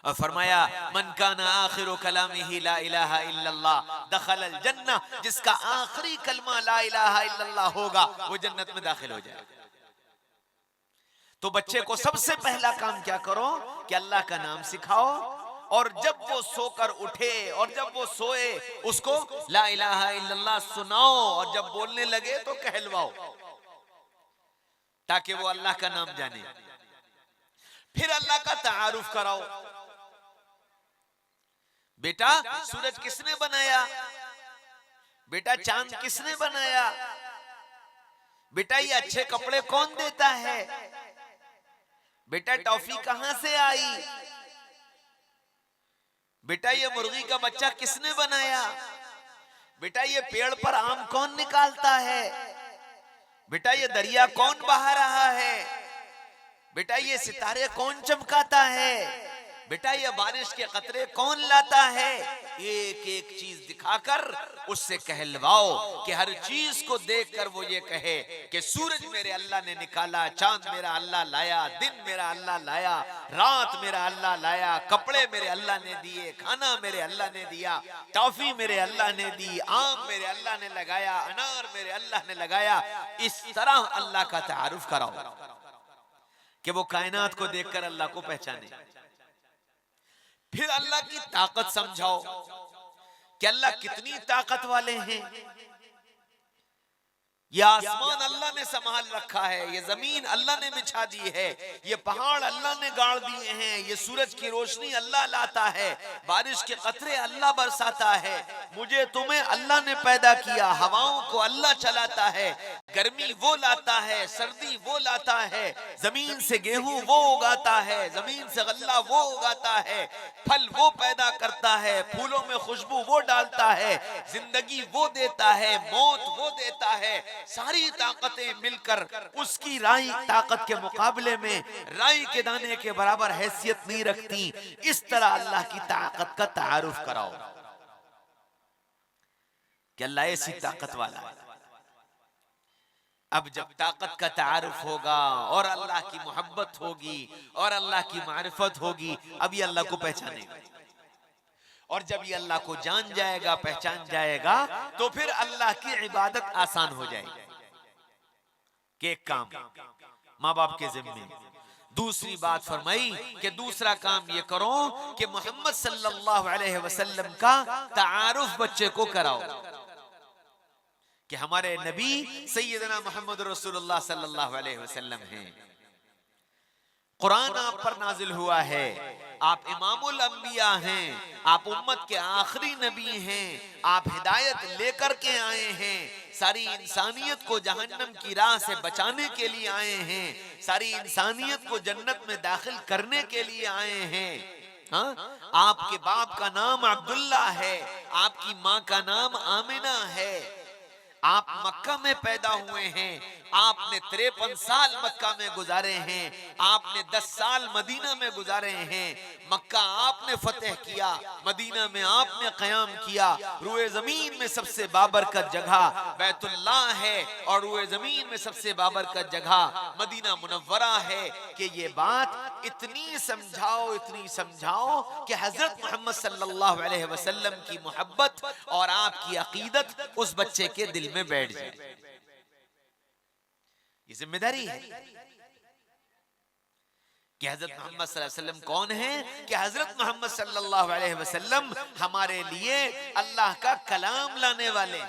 और फरमाया मन काना आखिरु कलामिही ला इलाहा इल्लल्लाह दखलल जन्नह, जिसका आखिरी कलमा ला इलाहा इल्लल्लाह होगा वो जन्नत में दाखिल हो जाएगा। तो बच्चे को सबसे पहला काम क्या करो कि अल्लाह का नाम सिखाओ, और जब वो सोकर उठे और जब वो सोए उसको ला इलाहा इल्लल्लाह सुनाओ, और जब बोलने लगे तो कहलवाओ, ताकि वो अल्लाह का नाम जाने। फिर अल्लाह का तारुफ कराओ। बेटा सूरज किसने बनाया? बेटा चांद किसने बनाया? बेटा ये अच्छे कपड़े कौन देता है? बेटा टॉफी कहां से आई? बेटा ये मुर्गी का बच्चा किसने बनाया? बेटा ये पेड़ पर आम कौन निकालता है? बेटा ये दरिया कौन बहा रहा है? बेटा ये सितारे कौन चमकाता है? बेटा ये बारिश के कतरे कौन लाता है, एक एक चीज दिखाकर उससे कहलवाओ कि हर चीज को देखकर वो ये कहे कि सूरज मेरे अल्लाह ने निकाला, चांद मेरा अल्लाह लाया, दिन मेरा अल्लाह लाया, रात मेरा अल्लाह लाया, कपड़े मेरे अल्लाह ने दिए, खाना मेरे अल्लाह ने दिया, टॉफी मेरे अल्लाह ने दी, आम मेरे अल्लाह ने लगाया, अनार मेरे अल्लाह ने लगाया। इस तरह अल्लाह का तारुफ कराओ कि वो कायनात को देखकर अल्लाह को पहचाने। फिर अल्लाह की ताकत समझाओ कि अल्लाह कितनी ताकत वाले हैं। ये आसमान अल्लाह ने संभाल रखा है, ये जमीन अल्लाह ने बिछा दी है, ये पहाड़ अल्लाह ने गाड़ दिए हैं, ये सूरज की रोशनी अल्लाह लाता है, बारिश के कतरे अल्लाह बरसाता है, मुझे तुम्हें अल्लाह ने पैदा किया, हवाओं को अल्लाह चलाता है, गर्मी वो लाता है, सर्दी वो लाता है, जमीन से गेहूं वो उगाता है, जमीन से गल्ला वो उगाता है, फल वो पैदा करता है, फूलों में खुशबू वो डालता है, जिंदगी वो देता है, मौत वो देता है। सारी ताकतें मिलकर उसकी राई ताकत के मुकाबले में राई के दाने के बराबर हैसियत नहीं रखती। इस तरह अल्लाह की ताकत का तारुफ कराओ कि अल्लाह ऐसी ताकत वाला है। अब जब ताकत का तारुफ होगा और अल्लाह की मोहब्बत होगी और अल्लाह की मारिफत होगी, अब ये अल्लाह को पहचानेगा। और जब ये अल्लाह को जान जाएगा, पहचान जाएगा, तो फिर अल्लाह की इबादत आसान हो जाएगी। कि एक काम माँ बाप के जिम्मे, दूसरी बात फरमाई कि दूसरा काम ये करो कि मोहम्मद सल्लल्लाहु अलैहि वसल्लम का तारुफ बच्चे को कराओ कि हमारे नबी सैयदना मोहम्मद रसूलुल्लाह सल्लल्लाहु अलैहि वसल्लम हैं। कुरान आप पर नाजिल हुआ है, आप इमामुल अंबिया हैं, आप उम्मत के आखिरी नबी हैं, आप हिदायत लेकर के आए हैं, सारी इंसानियत को जहन्नम की राह से बचाने के लिए आए हैं, सारी इंसानियत को जन्नत में दाखिल करने के लिए आए हैं। हाँ? आपके बाप का नाम अब्दुल्ला है, आपकी माँ का नाम आमिना है, आप मक्का में पैदा हुए हैं, आपने 53 साल मक्का में गुजारे हैं, आपने 10 साल मदीना में गुजारे हैं। मक्का आपने फतेह किया, मदीना में आपने कयाम किया। रुए जमीन में सबसे बाबरकत जगह बैतुल्लाह है और रुए जमीन में सबसे बाबरकत जगह मदीना मुनव्वरा है। कि ये बात इतनी समझाओ, इतनी समझाओ कि हजरत मोहम्मद सल्लल्लाहु अलैहि वसल्लम की मोहब्बत और आपकी अकीदत उस बच्चे के दिल में बैठ जाए। ये जिम्मेदारी है कि हजरत मोहम्मद सल्लल्लाहु अलैहि वसल्लम कौन है, कि हजरत मोहम्मद सल्लल्लाहु अलैहि वसल्लम हमारे लिए अल्लाह का कलाम लाने वाले।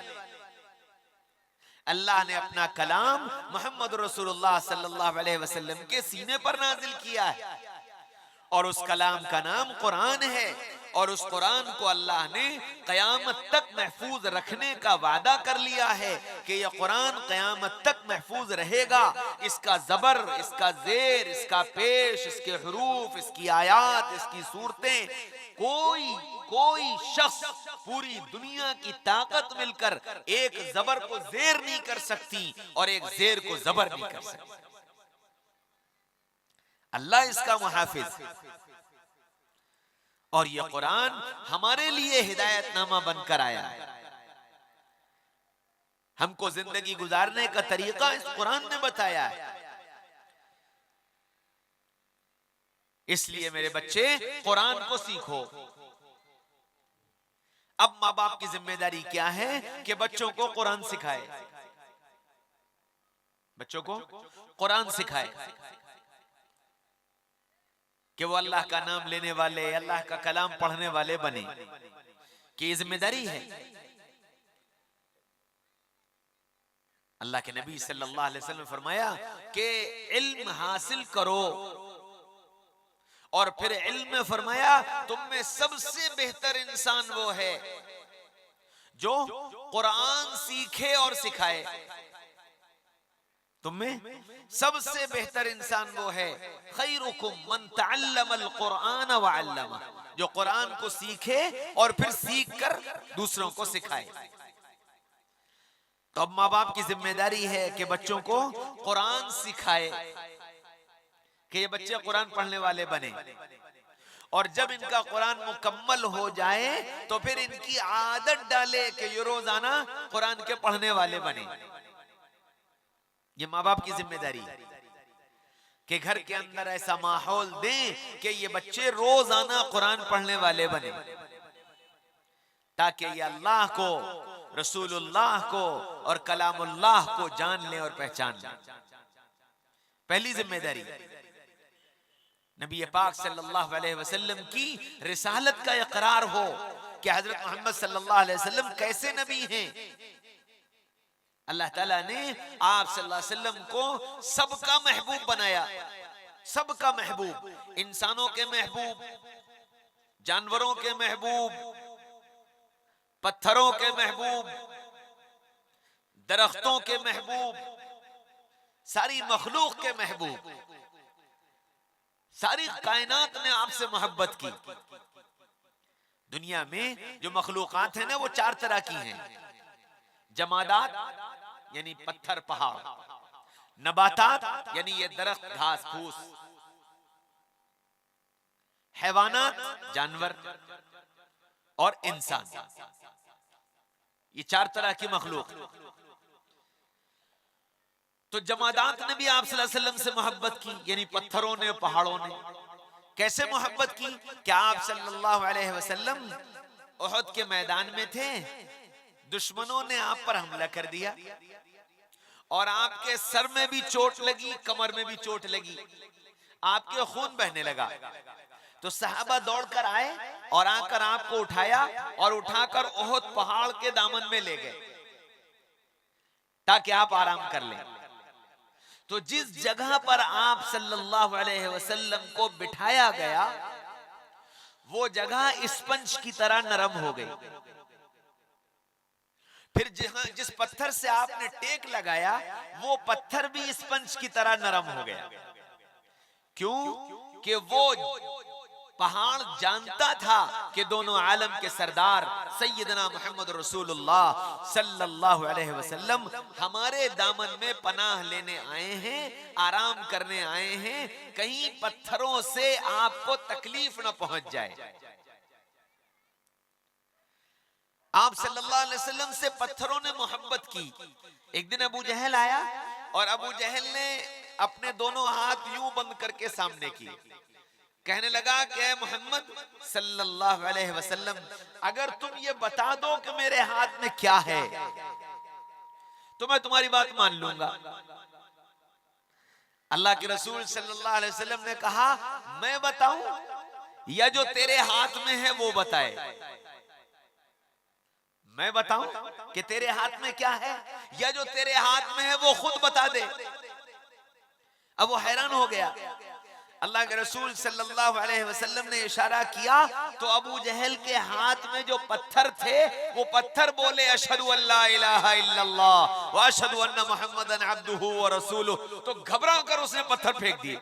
अल्लाह ने अपना कलाम मोहम्मद रसूलुल्लाह सल्लल्लाहु अलैहि वसल्लम के सीने पर नाजिल किया है और उस कलाम का नाम कुरान है। और उस कुरान को अल्लाह ने क़यामत तक महफूज रखने का वादा कर लिया है कि यह कुरान क़यामत तक महफूज रहेगा। इसका ज़बर, इसका ज़ेर, इसका पेश, इसके हुरूफ, इसकी आयात, इसकी सूरतें, कोई शख्स पूरी दुनिया की ताकत मिलकर एक ज़बर को ज़ेर नहीं कर सकती और एक ज़ेर को ज़बर नहीं कर सकती। अल्लाह इसका मुहाफिज। और यह कुरान हमारे लिए हिदायतनामा बनकर आया है। हमको जिंदगी गुजारने का तरीका इस कुरान ने बताया है। इसलिए मेरे बच्चे कुरान को सीखो। अब माँ बाप की जिम्मेदारी क्या है कि बच्चों को कुरान सिखाए, बच्चों को कुरान सिखाए कि वो अल्लाह का नाम लेने वाले, अल्लाह का कलाम पढ़ने वाले बने। कि ये जिम्मेदारी है। अल्लाह के नबी सल्लल्लाहु अलैहि वसल्लम ने फरमाया कि इल्म हासिल करो और फिर इल्म में फरमाया तुम में सबसे बेहतर इंसान वो है जो कुरान सीखे और सिखाए। तुम में सबसे बेहतर इंसान वो है खैरुकुम मन तअल्लमल कुरान व अल्लमा, जो कुरान को सीखे और फिर सीख कर दूसरों को सिखाए। तो अब माँ बाप की जिम्मेदारी है कि बच्चों को कुरान सिखाए कि ये बच्चे कुरान पढ़ने वाले बने। और जब इनका कुरान मुकम्मल हो जाए तो फिर इनकी आदत डाले कि ये रोजाना कुरान के पढ़ने वाले बने। ये माँ बाप की जिम्मेदारी कि घर के अंदर ऐसा माहौल दें कि ये बच्चे रोजाना कुरान पढ़ने वाले बने, ताकि ये अल्लाह को, रसूलुल्लाह को और कलामुल्लाह को जान ले और पहचान ले। पहली जिम्मेदारी नबी पाक सल्लल्लाहु अलैहि वसल्लम की रिसालत का इकरार हो कि हजरत मोहम्मद सल्लल्लाहु अलैहि वसल्लम कैसे नबी हैं। अल्लाह ताला ने आप सल्लल्लाहु अलैहि वसल्लम को सबका महबूब बनाया, सबका महबूब, इंसानों के महबूब, जानवरों के महबूब, पत्थरों के महबूब, दरख्तों के महबूब, सारी मखलूक के महबूब। सारी कायनात ने आपसे मोहब्बत की। दुनिया में जो मखलूकात है ना वो चार तरह की हैं। जमादात यानी पत्थर पहाड़, नबातात यानी ये दरख्त घास फूस, हैवानात जानवर, और इंसान, ये चार तरह की मखलूक। तो जमादात ने भी आप सल्लल्लाहु अलैहि वसल्लम से मोहब्बत की, यानी पत्थरों ने, पहाड़ों ने। कैसे मोहब्बत की? क्या आप सल्लल्लाहु अलैहि वसल्लम उहद के मैदान में थे, दुश्मनों ने आप पर हमला कर दिया और आपके सर में भी चोट लगी, कमर में भी चोट लगी, आपके खून बहने लगा। तो सहाबा दौड़कर आए और आकर आपको उठाया और उठाकर उहद पहाड़ के दामन में ले गए ताकि आप आराम कर लें। तो जिस जगह पर आप सल्लल्लाहु अलैहि वसल्लम को बिठाया गया वो जगह स्पंज की तरह नरम हो गई। फिर जिस पत्थर से आपने टेक लगाया वो पत्थर भी स्पंज की तरह नरम हो गया। क्यों? कि वो पहाड़ जानता था कि दोनों आलम के सरदार सैयदना मोहम्मद रसूलुल्लाह सल्लल्लाहु अलैहि वसल्लम हमारे दामन में पनाह लेने आए हैं, आराम करने आए हैं, कहीं पत्थरों से आपको तकलीफ न पहुंच जाए। आप सल्लल्लाहु अलैहि वसल्लम से पत्थरों ने मोहब्बत की। एक दिन अबू जहल आया और अबू जहल ने अपने दोनों हाथ यूं बंद करके सामने किए, कहने लगा कि मोहम्मद सल्लल्लाहु अलैहि वसल्लम अगर तुम ये बता दो कि मेरे हाथ में क्या है तो मैं तुम्हारी बात मान लूंगा। अल्लाह के रसूल सल्लल्लाहु अलैहि वसल्लम ने कहा मैं बताऊं या जो तेरे हाथ में है वो बताए? मैं बताऊं कि तेरे हाथ में क्या है या जो तेरे हाथ में है वो खुद बता दे? अब वो हैरान हो गया। अल्लाह के रसूल सल्लल्लाहु अलैहि वसल्लम ने इशारा किया तो अबू जहल के हाथ में जो पत्थर थे वो पत्थर बोले अशहदु अल्ला इलाहा इल्लल्लाह व अशहदु अन्ना मुहम्मदन अब्दुहु व रसूलुहु। तो घबरा कर उसने पत्थर फेंक दिए।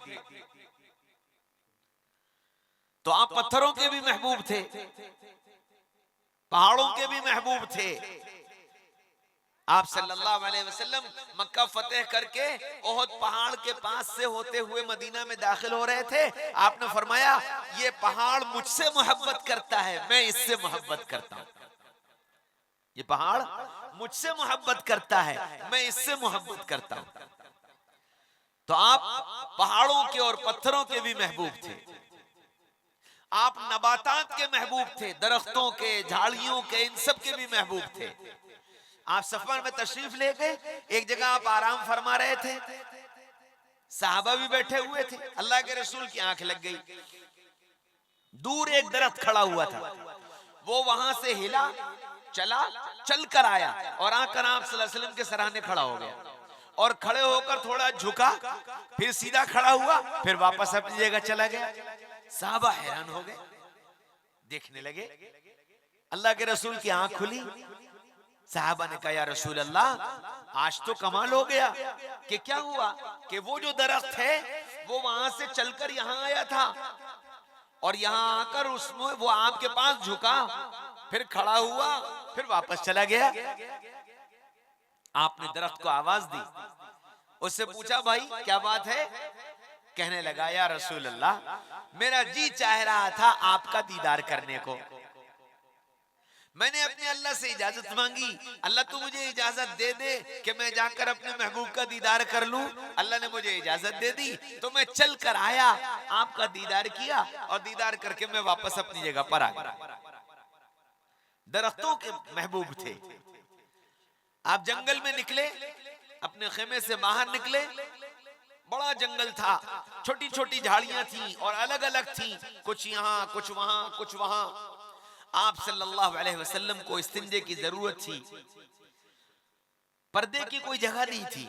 तो आप पत्थरों के भी महबूब थे, पहाड़ों के भी महबूब थे। आप सल्लल्लाहु अलैहि वसल्लम मक्का फतेह करके ओहद पहाड़ के पास से होते हुए मदीना में दाखिल हो रहे थे। आपने फरमाया ये पहाड़ मुझसे मोहब्बत करता है, मैं इससे मोहब्बत करता हूं। ये पहाड़ मुझसे मोहब्बत करता है, मैं इससे मोहब्बत करता हूं। तो आप पहाड़ों के और पत्थरों के भी महबूब थे। आप नबातात के महबूब थे, दरख्तों के, झाड़ियों के, इन सब के भी महबूब थे। आप सफर में तशरीफ ले गए, एक जगह आप आराम फरमा रहे थे, साहबा भी बैठे हुए थे। अल्लाह के रसूल की आंख लग गई। दूर एक दरख्त खड़ा हुआ था, वो वहां से हिला, चला, चल कर आया और आकर आप सल्लल्लाहु अलैहि वसल्लम के सराहने खड़ा हो गया और खड़े होकर थोड़ा झुका, फिर सीधा खड़ा हुआ, फिर वापस अपनी जगह चला गया। साहबा हैरान हो गए, देखने लगे। अल्लाह के रसूल की आंख खुली। साहबा ने कहा या रसूल अल्लाह आज तो कमाल हो गया। कि क्या हुआ? कि वो जो दरख्त है वो वहां से चलकर यहां आया था और यहां आकर उसमें वो आपके पास झुका, फिर खड़ा हुआ, फिर वापस चला गया। आपने दरख्त को आवाज दी, उससे पूछा भाई क्या बात है? कहने लगा या रसूल अल्लाह, मेरा जी चाह रहा था आपका दीदार करने को। मैंने अपने अल्लाह से इजाजत मांगी, अल्लाह तू मुझे इजाजत दे दे कि मैं जाकर अपने महबूब का दीदार कर लूं। अल्लाह ने मुझे इजाजत दे दी तो मैं चल कर आया, आपका दीदार किया और दीदार करके मैं वापस अपनी जगह पर आ गया। दरख्तों के महबूब थे। आप जंगल में निकले, अपने खेमे से बाहर निकले, बड़ा जंगल था, छोटी छोटी झाड़ियां थी और अलग अलग थी, कुछ यहाँ कुछ वहां कुछ वहां। आप सल्लल्लाहु अलैहि वसल्लम को इस्तिंजे की जरूरत थी, पर्दे की कोई जगह नहीं थी,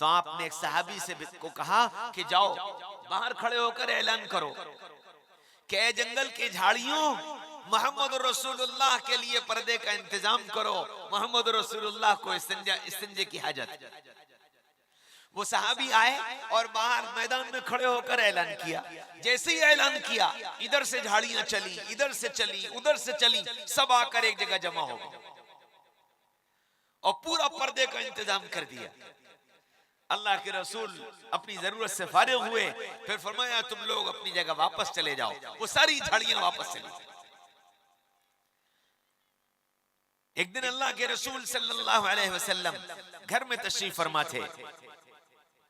तो आपने एक सहाबी से को कहा कि जाओ बाहर खड़े होकर ऐलान करो कि ए जंगल के झाड़ियों, मोहम्मद रसूलुल्लाह के लिए पर्दे का इंतजाम करो, मोहम्मद रसूलुल्लाह को इस्तिंजे की हाजत। वो सहाबी आए और बाहर मैदान में खड़े होकर ऐलान किया। जैसे ही ऐलान किया, इधर से झाड़ियां चली, इधर से चली, उधर से चली, सब आकर एक जगह जमा हो गए और पूरा पर्दे का इंतजाम कर दिया। अल्लाह के रसूल अपनी जरूरत से फारिग हुए, फिर फरमाया तुम लोग अपनी जगह वापस चले जाओ। वो सारी झाड़ियां वापस चली। एक दिन अल्लाह के रसूल सल्लल्लाहु अलैहि वसल्लम घर में तशरीफ फरमा थे,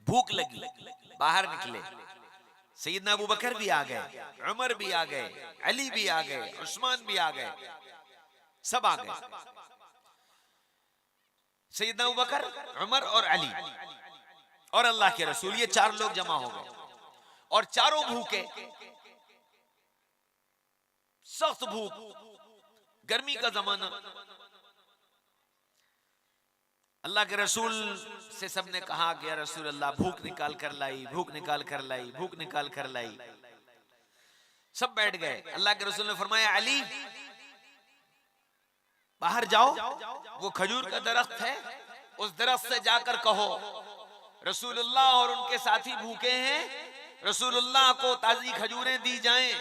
भूख लगी, बाहर निकले। सैयदना अबू बकर भी आ गए, उमर भी आ गए, अली भी आ गए, उस्मान भी आ गए, सब आ गए। सैयदना अबू बकर, उमर और अली और अल्लाह के रसूल, ये चार लोग जमा हो गए और चारों भूखे, सख्त भूख, गर्मी का जमाना। अल्लाह के रसूल से सबने कहा कि या रसूल अल्लाह, भूख निकाल कर लाई, भूख निकाल कर लाई, भूख निकाल कर लाई। सब बैठ गए। अल्लाह के रसूल ने फरमाया अली बाहर जाओ, वो खजूर का दरख्त है, उस दरख्त से जाकर कहो रसूलुल्लाह और उनके साथी भूखे हैं, रसूलुल्लाह को ताजी खजूरें दी जाएं।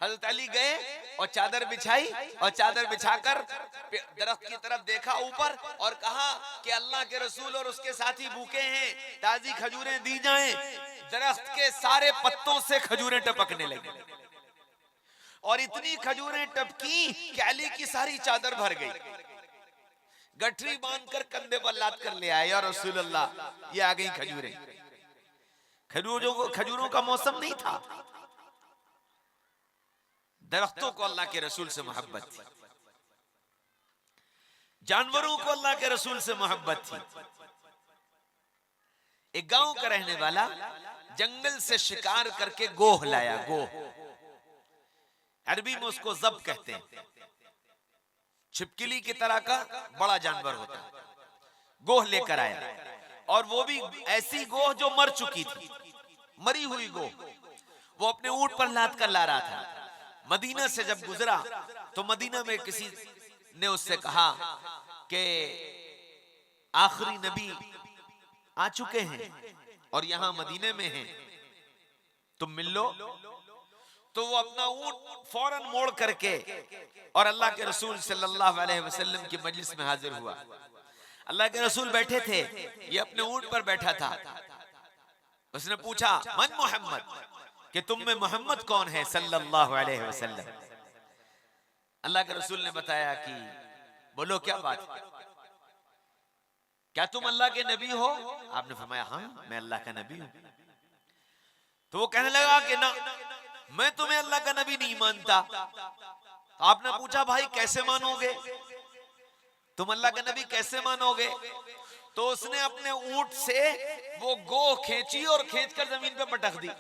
हज़रत अली गए और चादर बिछाई और चादर बिछाकर दरख्त की तरफ देखा ऊपर और कहा कि अल्लाह के रसूल और उसके साथी भूखे हैं, ताजी खजूरें दी जाएं। दरख्त के सारे पत्तों से खजूरें टपकने लगी और इतनी खजूरें टपकी कि अली की सारी चादर भर गई। गठरी बांधकर कंधे पर लाद कर ले आए, या रसूल अल्लाह ये आ गई खजूरें। खजूरों का मौसम नहीं था। दरख्तों को अल्लाह के रसूल से मोहब्बत थी, जानवरों को अल्लाह के रसूल से मोहब्बत थी। एक गांव का रहने वाला जंगल से शिकार करके गोह लाया। गोह अरबी में उसको जब कहते हैं, छिपकली की तरह का बड़ा जानवर होता है। गोह लेकर आया और वो भी ऐसी गोह जो मर चुकी थी, मरी हुई गोह। वो अपने ऊंट पर लाद कर ला रहा था। मदीना से जब गुजरा तो मदीना में किसी ने उससे कहा कि आखिरी नबी आ चुके हैं और यहां मदीने में हैं, तुम मिल लो। तो वो अपना ऊंट फौरन मोड़ करके और अल्लाह के रसूल सल्लल्लाहु अलैहि वसल्लम की मजलिस में हाजिर हुआ। अल्लाह के रसूल बैठे थे, ये अपने ऊंट पर बैठा था। उसने पूछा मन मोहम्मद, कि तुम में मोहम्मद कौन है सल्लल्लाहु अलैहि वसल्लम। अल्लाह के रसूल ने बताया कि बोलो क्या बात है, क्या तुम अल्लाह के नबी हो? आपने फरमाया हाँ मैं अल्लाह का नबी हूं। तो वो कहने लगा कि ना, मैं तुम्हें अल्लाह का नबी नहीं मानता। तो आपने पूछा भाई कैसे मानोगे, तुम अल्लाह का नबी कैसे मानोगे? तो उसने अपने ऊंट से वो गोह खींची और खींचकर जमीन पे पटक दी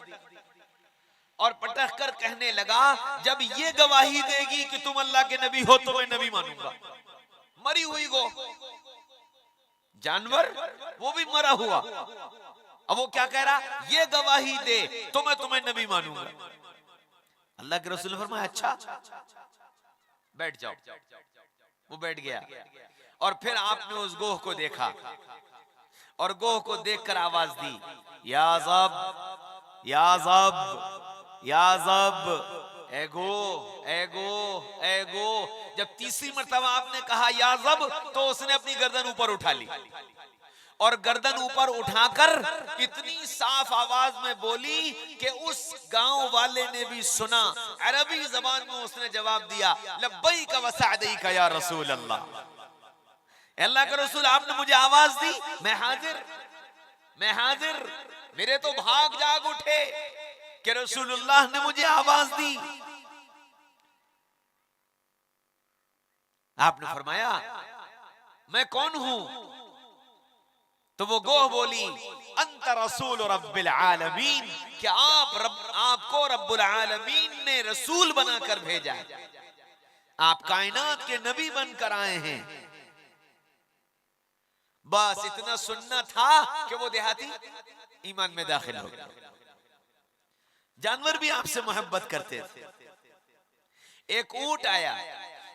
और पटक कर कहने लगा जब ये गवाही देगी कि तुम अल्लाह के नबी हो तो मैं नबी मानूंगा। मरी हुई गोह, जानवर वो भी मरा हुआ, अब वो क्या कह रहा, ये गवाही दे तो मैं तुम्हें नबी मानूंगा। अल्लाह के रसूल ने फरमाया अच्छा बैठ जाओ। वो बैठ गया और फिर आपने उस गोह को देखा और गोह को देखकर आवाज दी या ज़ब या ज़ब या ज़ब, एगो एगो एगो। जब तीसरी मर्तबा आपने कहा या ज़ब तो उसने अपनी गर्दन ऊपर उठा ली और गर्दन ऊपर उठाकर इतनी साफ आवाज में बोली कि उस गांव वाले ने भी सुना। अरबी जबान में उसने जवाब दिया, लब्बैक व सअदैक या रसूल अल्लाह। अल्लाह के रसूल, आपने मुझे आवाज दी, मैं हाजिर, मैं हाजिर। मेरे तो भाग जाग उठे कि रसूलुल्लाह ने मुझे आवाज दी। आपने फरमाया, मैं कौन हूं? तो वो गोह बोली, अंत रसूल रब्बिल आलमीन, कि आपको रब्बुल आलमीन ने रसूल बनाकर भेजा है, आप कायनात के नबी बनकर आए हैं। बस इतना सुनना था कि वो देहाती ईमान में दाखिल हो गया। जानवर भी आपसे मोहब्बत करते थे। एक ऊंट आया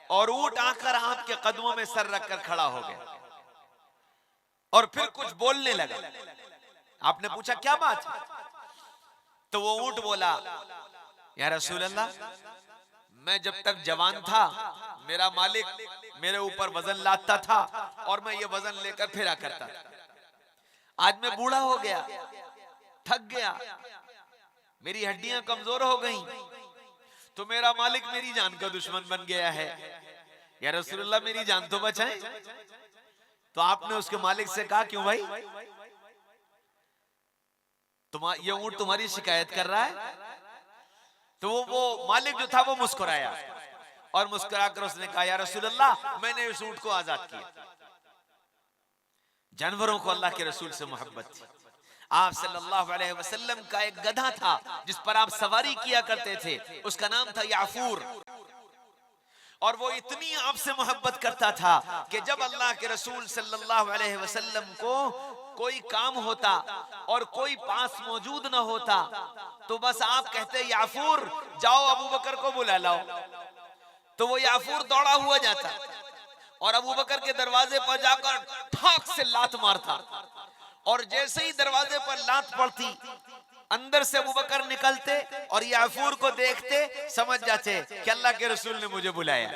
और ऊंट आकर आपके कदमों में सर रखकर खड़ा हो गया और फिर कुछ बोलने लगा। आपने पूछा क्या बात है? तो वो ऊंट बोला, या रसूल अल्लाह, मैं जब तक जवान था मेरा मालिक मेरे ऊपर वजन लादता था और मैं ये वजन लेकर फिरा करता था। आज मैं बूढ़ा हो गया, थक गया, मेरी हड्डियां कमजोर हो गईं, तो मेरा मालिक मेरी जान का दुश्मन बन गया है। या रसूलुल्लाह, मेरी जान तो बचाएं। तो आपने उसके मालिक से कहा, क्यों भाई, ये ऊंट तुम्हारी शिकायत कर रहा है? तो वो मालिक जो था वो मुस्कुराया और मुस्कुराकर उसने कहा, या रसूलल्लाह, मैंने इस ऊंट को आजाद किया। जानवरों को अल्लाह के रसूल से मोहब्बत थी। आप सल्लल्लाहु अलैहि वसल्लम का एक गधा था जिस पर आप सवारी किया करते थे, उसका नाम था याफूर। और वो इतनी आपसे मोहब्बत करता था कि जब अल्लाह के रसूल सल्लल्लाहु अलैहि वसल्लम को कोई काम होता और कोई पास मौजूद न होता तो बस आप कहते, याफूर जाओ अबू बकर को बुला लाओ। तो वो याफूर दौड़ा हुआ जाता और अबू बकर के दरवाजे पर जाकर ठाक से लात मारता, और जैसे ही दरवाजे पर लात पड़ती अंदर से अबू बकर निकलते और याफूर को देखते, समझ जाते कि अल्लाह के रसूल ने मुझे बुलाया।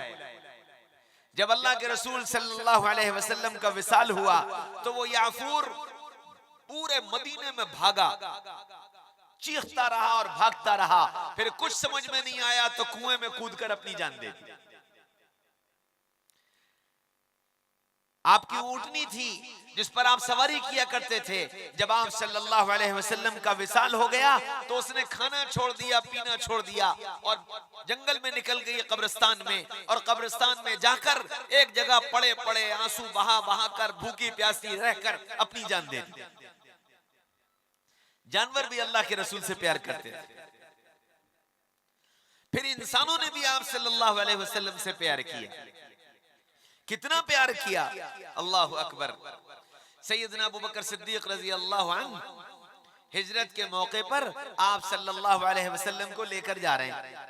जब अल्लाह के रसूल सल्लल्लाहु अलैहि वसल्लम का विसाल हुआ तो वो याफूर पूरे मदीने में भागा, चीखता रहा और भागता रहा। फिर कुछ समझ में नहीं आया तो कुएं में कूदकर अपनी जान दे दी। आपकी ऊंटनी थी जिस पर आप सवारी किया करते थे, जब आप सल्लल्लाहु अलैहि वसल्लम का विसाल हो गया तो उसने खाना छोड़ दिया, पीना छोड़ दिया और जंगल में निकल गई कब्रिस्तान में, और कब्रिस्तान में जाकर एक जगह पड़े पड़े आंसू बहा बहा कर भूखी प्यासी रहकर अपनी जान दे दी। जानवर भी अल्लाह के रसूल से प्यार करते थे। फिर इंसानों ने भी आप सल्लल्लाहु अलैहि वसल्लम से प्यार किया। कितना प्यार किया, अल्लाहु अकबर। सैयदना अबू बकर सिद्दीक रजी अल्लाह अन्हु हिजरत के मौके पर आप सल्लल्लाहु अलैहि वसल्लम को लेकर जा रहे हैं।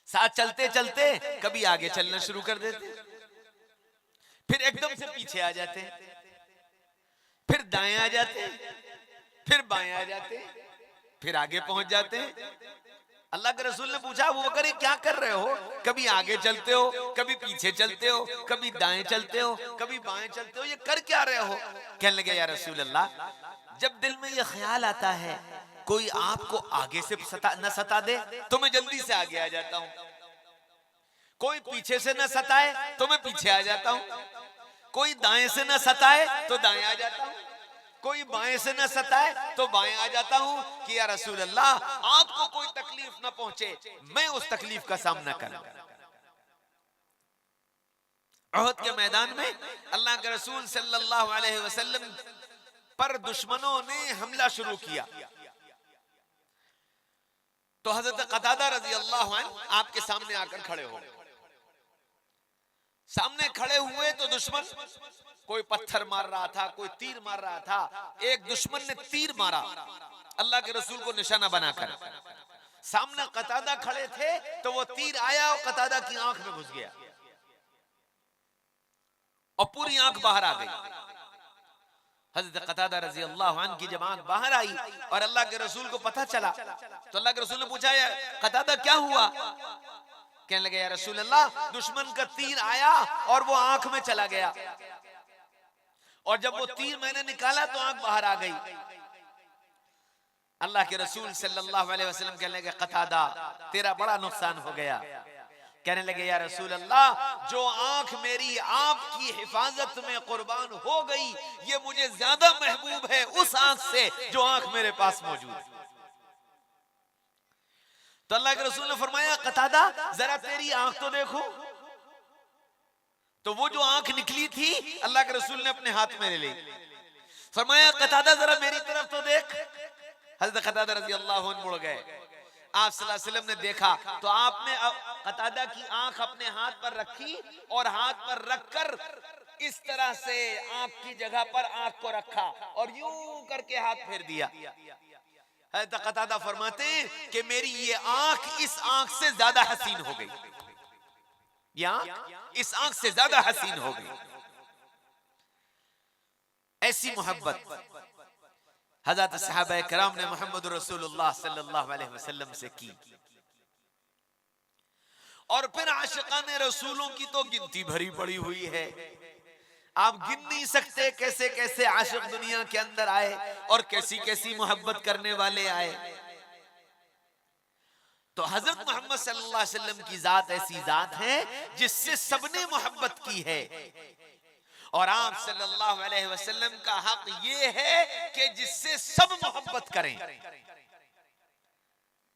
साथ चलते चलते कभी आगे चलना शुरू कर देते, फिर एकदम से पीछे आ जाते, फिर दाएं आ जाते, फिर बाएं आ जाते, फिर आगे पहुंच जाते हैं। अल्लाह के रसूल ने पूछा, अबू बकर ये क्या कर रहे हो? कभी आगे चलते हो, कभी पीछे चलते हो, कभी दाएं चलते हो, कभी बाएं चलते हो, ये कर क्या रहे हो? कहने लगे, या रसूल अल्लाह, जब दिल में ये ख्याल आता है कोई आपको आगे से न सता दे तो मैं जल्दी से आगे आ जाता हूं, कोई पीछे से न सताए तो मैं पीछे आ जाता हूं, कोई दाएं से न सताए तो दाएं आ जाता हूं, कोई बाएं से न सताए तो बाएं आ जाता हूं कि या रसूल अल्लाह, आपको कोई तकलीफ न पहुंचे, मैं उस तकलीफ का सामना करूं। उहद के मैदान में अल्लाह के रसूल सल्लल्लाहु अलैहि वसल्लम पर दुश्मनों ने हमला शुरू किया तो हजरत कतादा रजी अल्लाह अन्हु आपके सामने आकर खड़े हो। सामने खड़े हुए तो दुश्मन कोई पत्थर मार रहा था, कोई तीर मार रहा था। एक दुश्मन ने तीर मारा अल्लाह के रसूल को निशाना बनाकर। सामने कतादा खड़े थे तो वो तीर आया और कतादा की आंख में घुस गया और पूरी आंख बाहर आ गई। हज़रत कतादा रज़ी अल्लाह अन्हु की जब आंख बाहर आई और अल्लाह के रसूल को पता चला तो अल्लाह के रसूल ने पूछा, या कतादा क्या हुआ? कहने लगे, या रसूल अल्लाह, दुश्मन का तीर आया और वो आंख में चला गया और जब वो तीर मैंने निकाला तो आंख बाहर आ गई। अल्लाह के रसूल सल्लल्लाहु अलैहि वसल्लम कहने लगे, कतादा तेरा बड़ा नुकसान हो गया। कहने लगे, या रसूल अल्लाह, जो आंख मेरी आपकी हिफाजत में कुर्बान हो गई, ये मुझे ज्यादा महबूब है उस आंख से जो आंख मेरे पास मौजूद है। तो अल्लाह के रसूल ने फरमाया, कतादा जरा तेरी आंख तो देखो। तो वो जो आंख निकली थी अल्लाह के रसूल ने अपने हाथ में ले ली। फरमाया, कतादा जरा मेरी तरफ तो देख। हज़रत कतादा रज़ी अल्लाह अन्हु मुड़ गए। आप सल्लल्लाहु अलैहि वसल्लम ने देखा तो आपने कतादा की आंख अपने हाथ पर रखी और हाथ पर रखकर इस तरह से आंख की जगह पर आंख को रखा और यूं करके हाथ फेर दिया। हज़रत कतादा फरमाते हैं कि मेरी ये आंख इस आंख से ज्यादा हसीन हो गई, ये आंख इस आंख से ज्यादा हसीन हो गई। ऐसी मोहब्बत हज़रत सहाबा किराम ने मोहम्मद रसूलुल्लाह सल्लल्लाहु अलैहि वसल्लम से की। और फिर आशिकाने रसूलों की तो गिनती भरी पड़ी हुई है, आप गिन नहीं सकते कैसे कैसे आशिक दुनिया के अंदर आए और कैसी कैसी मोहब्बत करने वाले आए। तो हजरत मोहम्मद सल्लल्लाहु अलैहि वसल्लम की जात ऐसी जात है जिससे सबने मोहब्बत की है। और आप सल्लल्लाहु अलैहि वसल्लम का हक ये है कि जिससे सब मोहब्बत करें।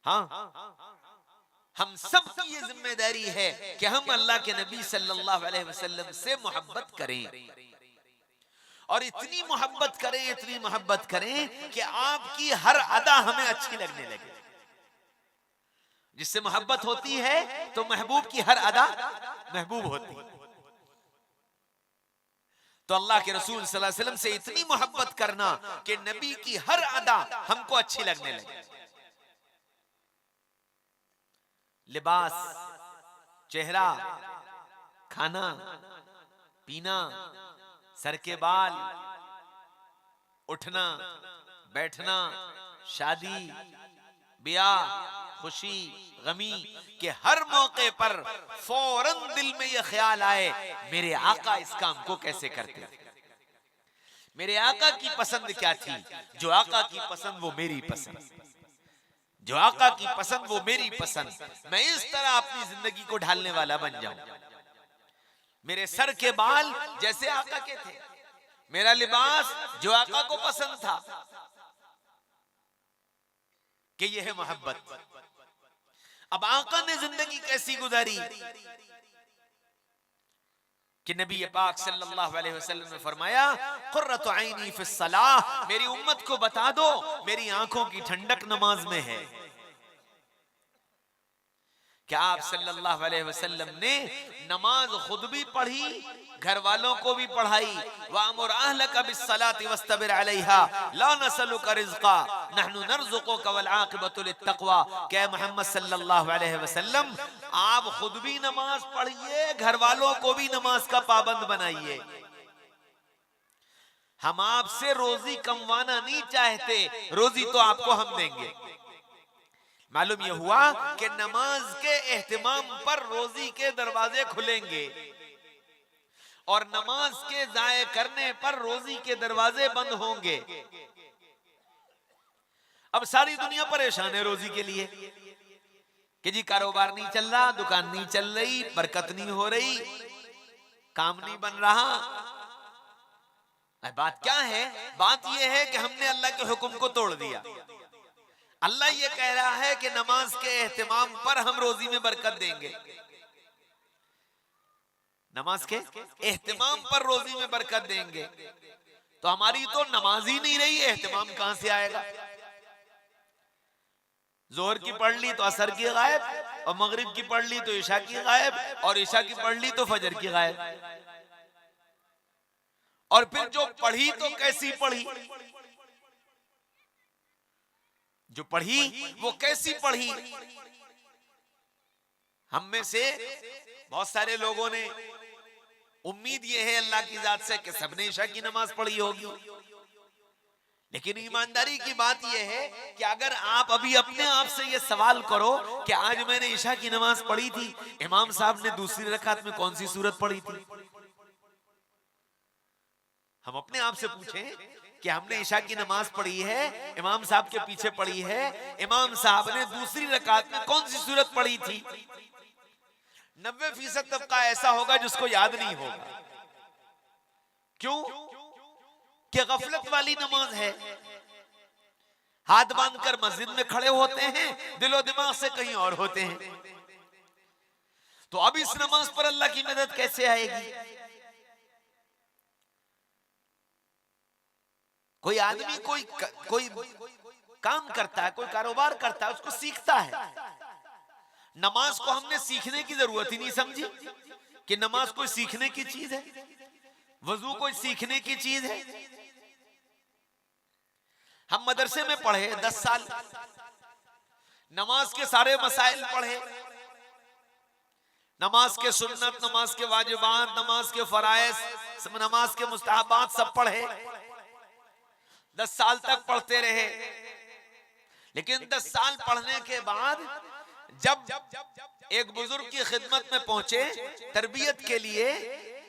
हाँ, हम सब की ये जिम्मेदारी है कि हम अल्लाह के नबी सल्लल्लाहु अलैहि वसल्लम से मोहब्बत करें और इतनी मोहब्बत करें, इतनी मोहब्बत करें कि आपकी हर अदा हमें अच्छी लगने लगे। जिससे मोहब्बत होती है तो महबूब की हर अदा महबूब होती है। तो अल्लाह के रसूल सल्लल्लाहु अलैहि वसल्लम से इतनी मोहब्बत करना कि नबी की हर अदा हमको अच्छी लगने लगे। लिबास, चेहरा, खाना पीना, सर के बाल, उठना बैठना, शादी ब्याह, खुशी गमी के हर मौके पर फौरन दिल में यह ख्याल आए, मेरे आका इस काम को कैसे करते, मेरे आका की पसंद क्या थी। जो आका की पसंद वो मेरी पसंद, जो आका की पसंद वो मेरी पसंद। मैं इस तरह अपनी जिंदगी को ढालने वाला बन जाऊं। मेरे सर के बाल जैसे आका के थे, मेरा लिबास जो आका को पसंद था, कि यह है मोहब्बत। अब आका ने जिंदगी कैसी गुजारी कि नबी पाक सल्लल्लाहु अलैहि वसल्लम ने फरमाया, कुर्रतु ऐनी फिस सलाह, मेरी उम्मत को बता दो मेरी आंखों की ठंडक नमाज में है। क्या आप सल्लल्लाहु अलैहि वसल्लम ने नमाज खुद भी पढ़ी, घर वालों को भी पढ़ाई। वामुर अहलका बिस्सलाति वस्तबिर अलैहा ला नसलुका रिज़्क़ा नहनु नरज़ुकुका वल आक़िबतु लित्तक़वा। क्या मोहम्मद सल्लल्लाहु अलैहि वसल्लम आप खुद भी नमाज पढ़िए, घर वालों को भी नमाज का पाबंद बनाइए। हम आपसे रोजी कमवाना नहीं चाहते, रोजी तो आपको हम देंगे। मालूम यह हुआ कि नमाज के एहतिमाम पर रोजी के दरवाजे खुलेंगे और नमाज के जाये करने पर रोजी के दरवाजे बंद होंगे। अब सारी दुनिया परेशान है रोजी के लिए कि जी कारोबार नहीं चल रहा, दुकान नहीं चल रही, बरकत नहीं हो रही, काम नहीं बन रहा। बात क्या है? बात यह है कि हमने अल्लाह के हुक्म को तोड़ दिया। अल्लाह ये कह रहा है कि नमाज के एहतिमाम पर हम रोजी में बरकत देंगे, नमाज के एहतिमाम पर रोजी में बरकत देंगे। तो हमारी तो नमाज ही नहीं रही, एहतिमाम कहां से आएगा? जोहर की पढ़ ली तो असर की गायब, और मगरिब की पढ़ ली तो ईशा की गायब, और ईशा की पढ़ ली तो फजर की गायब। और फिर जो पढ़ी तो कैसी पढ़ी, जो पढ़ी वो कैसी पढ़ी। हम में से बहुत सारे लोगों ने उम्मीद ये है अल्लाह की जात से कि सबने ईशा की नमाज पढ़ी होगी, लेकिन ईमानदारी की बात यह है कि अगर आप अभी अपने आप से ये सवाल करो कि आज मैंने ईशा की नमाज पढ़ी थी, इमाम साहब ने दूसरी रकात में कौन सी सूरत पढ़ी थी? हम अपने आप से पूछें कि हमने इशा की नमाज पढ़ी है, इमाम साहब के पीछे पढ़ी है, इमाम साहब ने दूसरी रकात में कौन सी सूरत पढ़ी थी? 90% तबका ऐसा होगा जिसको याद नहीं होगा। क्यों? कि गफलत वाली नमाज है। हाथ बांधकर मस्जिद में खड़े होते हैं, दिलो दिमाग से कहीं और होते हैं। तो अब इस नमाज पर अल्लाह की मदद कैसे आएगी? कोई आदमी कोई काम करता है, कोई कारोबार करता है, उसको सीखता है। नमाज को हमने सीखने की जरूरत ही नहीं समझी कि नमाज कोई सीखने की चीज है, वजू कोई सीखने की चीज है। हम मदरसे में पढ़े 10 साल, नमाज के सारे मसाइल पढ़े, नमाज के सुन्नत, नमाज के वाजिबात, नमाज के फराइज, नमाज के मुस्तहबात सब पढ़े। 10 साल तक पढ़ते रहे। लेकिन 10 साल पढ़ने के बाद जब एक बुजुर्ग की खिदमत में पहुंचे तरबियत के लिए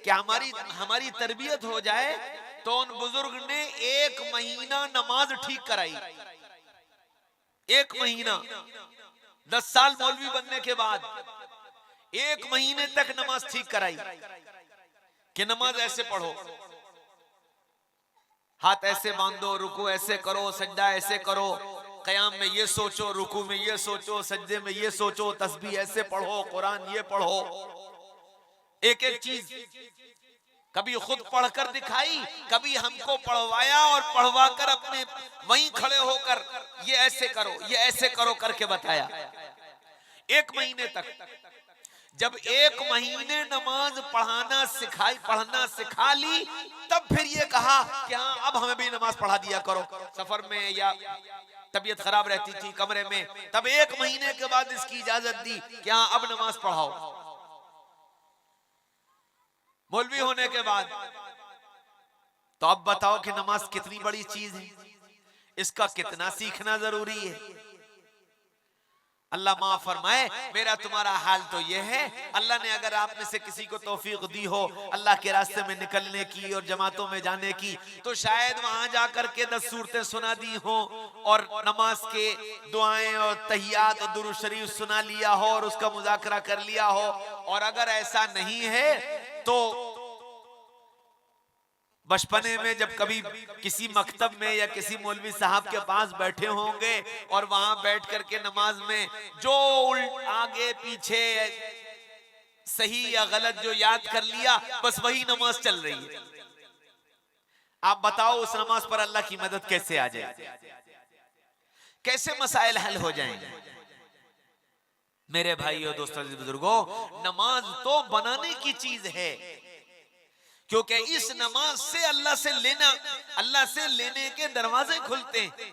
कि हमारी तरबियत हो जाए, तो उन बुजुर्ग ने 1 महीना नमाज ठीक कराई। 1 महीना, 10 साल मौलवी बनने के बाद 1 महीने तक नमाज ठीक कराई कि नमाज ऐसे पढ़ो, हाथ ऐसे बांधो, रुकू ऐसे करो, सजदा ऐसे करो, कयाम में ये सोचो, रुकू में ये सोचो, सजदे में ये सोचो, तस्बीह ऐसे पढ़ो, कुरान ये पढ़ो। एक एक चीज कभी खुद पढ़कर दिखाई, कभी हमको पढ़वाया और पढ़वा कर अपने वहीं खड़े होकर ये ऐसे करो, ये ऐसे करो करके बताया। 1 महीने तक। जब 1 महीने नमाज पढ़ना सिखा ली, तब फिर ये कहा कि हाँ अब हमें भी नमाज पढ़ा दिया करो। सफर में या तबीयत खराब रहती थी कमरे में, तब 1 महीने के बाद इसकी इजाजत दी कि हाँ अब नमाज पढ़ाओ। मौलवी होने के बाद तो अब बताओ कि नमाज कितनी बड़ी चीज है, इसका कितना सीखना जरूरी है। अल्लाह माफ फरमाए, मेरा तुम्हारा हाल तो यह है, अल्लाह ने अगर आप में से किसी को तौफीक दी हो अल्लाह के रास्ते में निकलने की और जमातों में जाने की, तो शायद वहां जाकर के 10 सूरतें सुना दी हो और नमाज के दुआएं और तहियात और दुरूद शरीफ सुना लिया हो और उसका मुज़ाकरा कर लिया हो। और अगर ऐसा नहीं है तो बचपने में जब कभी किसी मकतब में या किसी मौलवी साहब के पास बैठे होंगे और वहां बैठ करके नमाज में जो आगे पीछे सही या गलत जो याद कर लिया, बस वही नमाज चल रही है। आप बताओ उस नमाज पर अल्लाह की मदद कैसे आ जाए, कैसे मसाइल हल हो जाएंगे। मेरे भाइयों, दोस्तों, बुजुर्गों, नमाज तो बनाने की चीज है, क्योंकि इस नमाज से अल्लाह से लेने के दरवाजे खुलते हैं।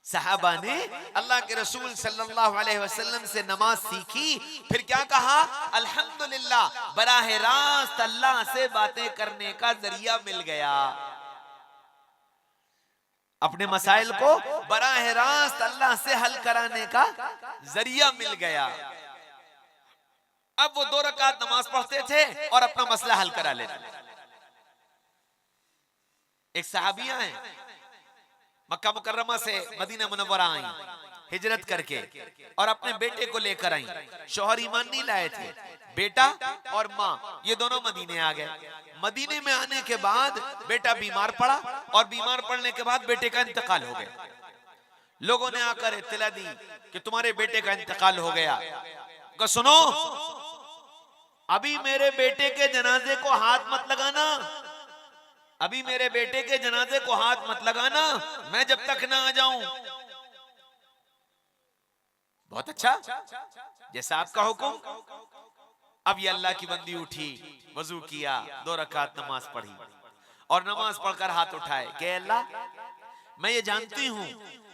सहाबा ने अल्लाह के रसूल सल्लल्लाहु अलैहि वसल्लम से नमाज सीखी, फिर क्या कहा? अल्हम्दुलिल्लाह, बराह रास्त अल्लाह से बातें करने का जरिया मिल गया। अपने मसाइल को बराह रास्त अल्लाह से हल कराने का जरिया मिल गया। अब वो 2 रकात नमाज पढ़ते थे और अपना मसला हल करा लेते। एक सहाबिया हैं, मक्का मुकर्रमा से मदीना मुनव्वरा आई हिजरत करके और अपने बेटे को लेकर आई। शौहर ईमान नहीं लाए थे, बेटा और माँ ये दोनों मदीने आ गए। मदीने में आने के बाद बेटा बीमार पड़ा और बीमार पड़ने के बाद बेटे का इंतकाल हो गया। लोगों ने आकर इत्तला दी कि तुम्हारे बेटे का इंतकाल हो गया। तो सुनो, अभी मेरे बेटे के जनाजे को हाथ मत लगाना, अभी मेरे बेटे के जनाजे को हाथ मत लगाना, मैं जब तक ना आ जाऊं। बहुत अच्छा, जैसा आपका हुक्म। अब ये अल्लाह की बंदी उठी, वजू किया, 2 रकात नमाज पढ़ी और नमाज पढ़कर हाथ उठाए कि अल्लाह, मैं ये जानती हूं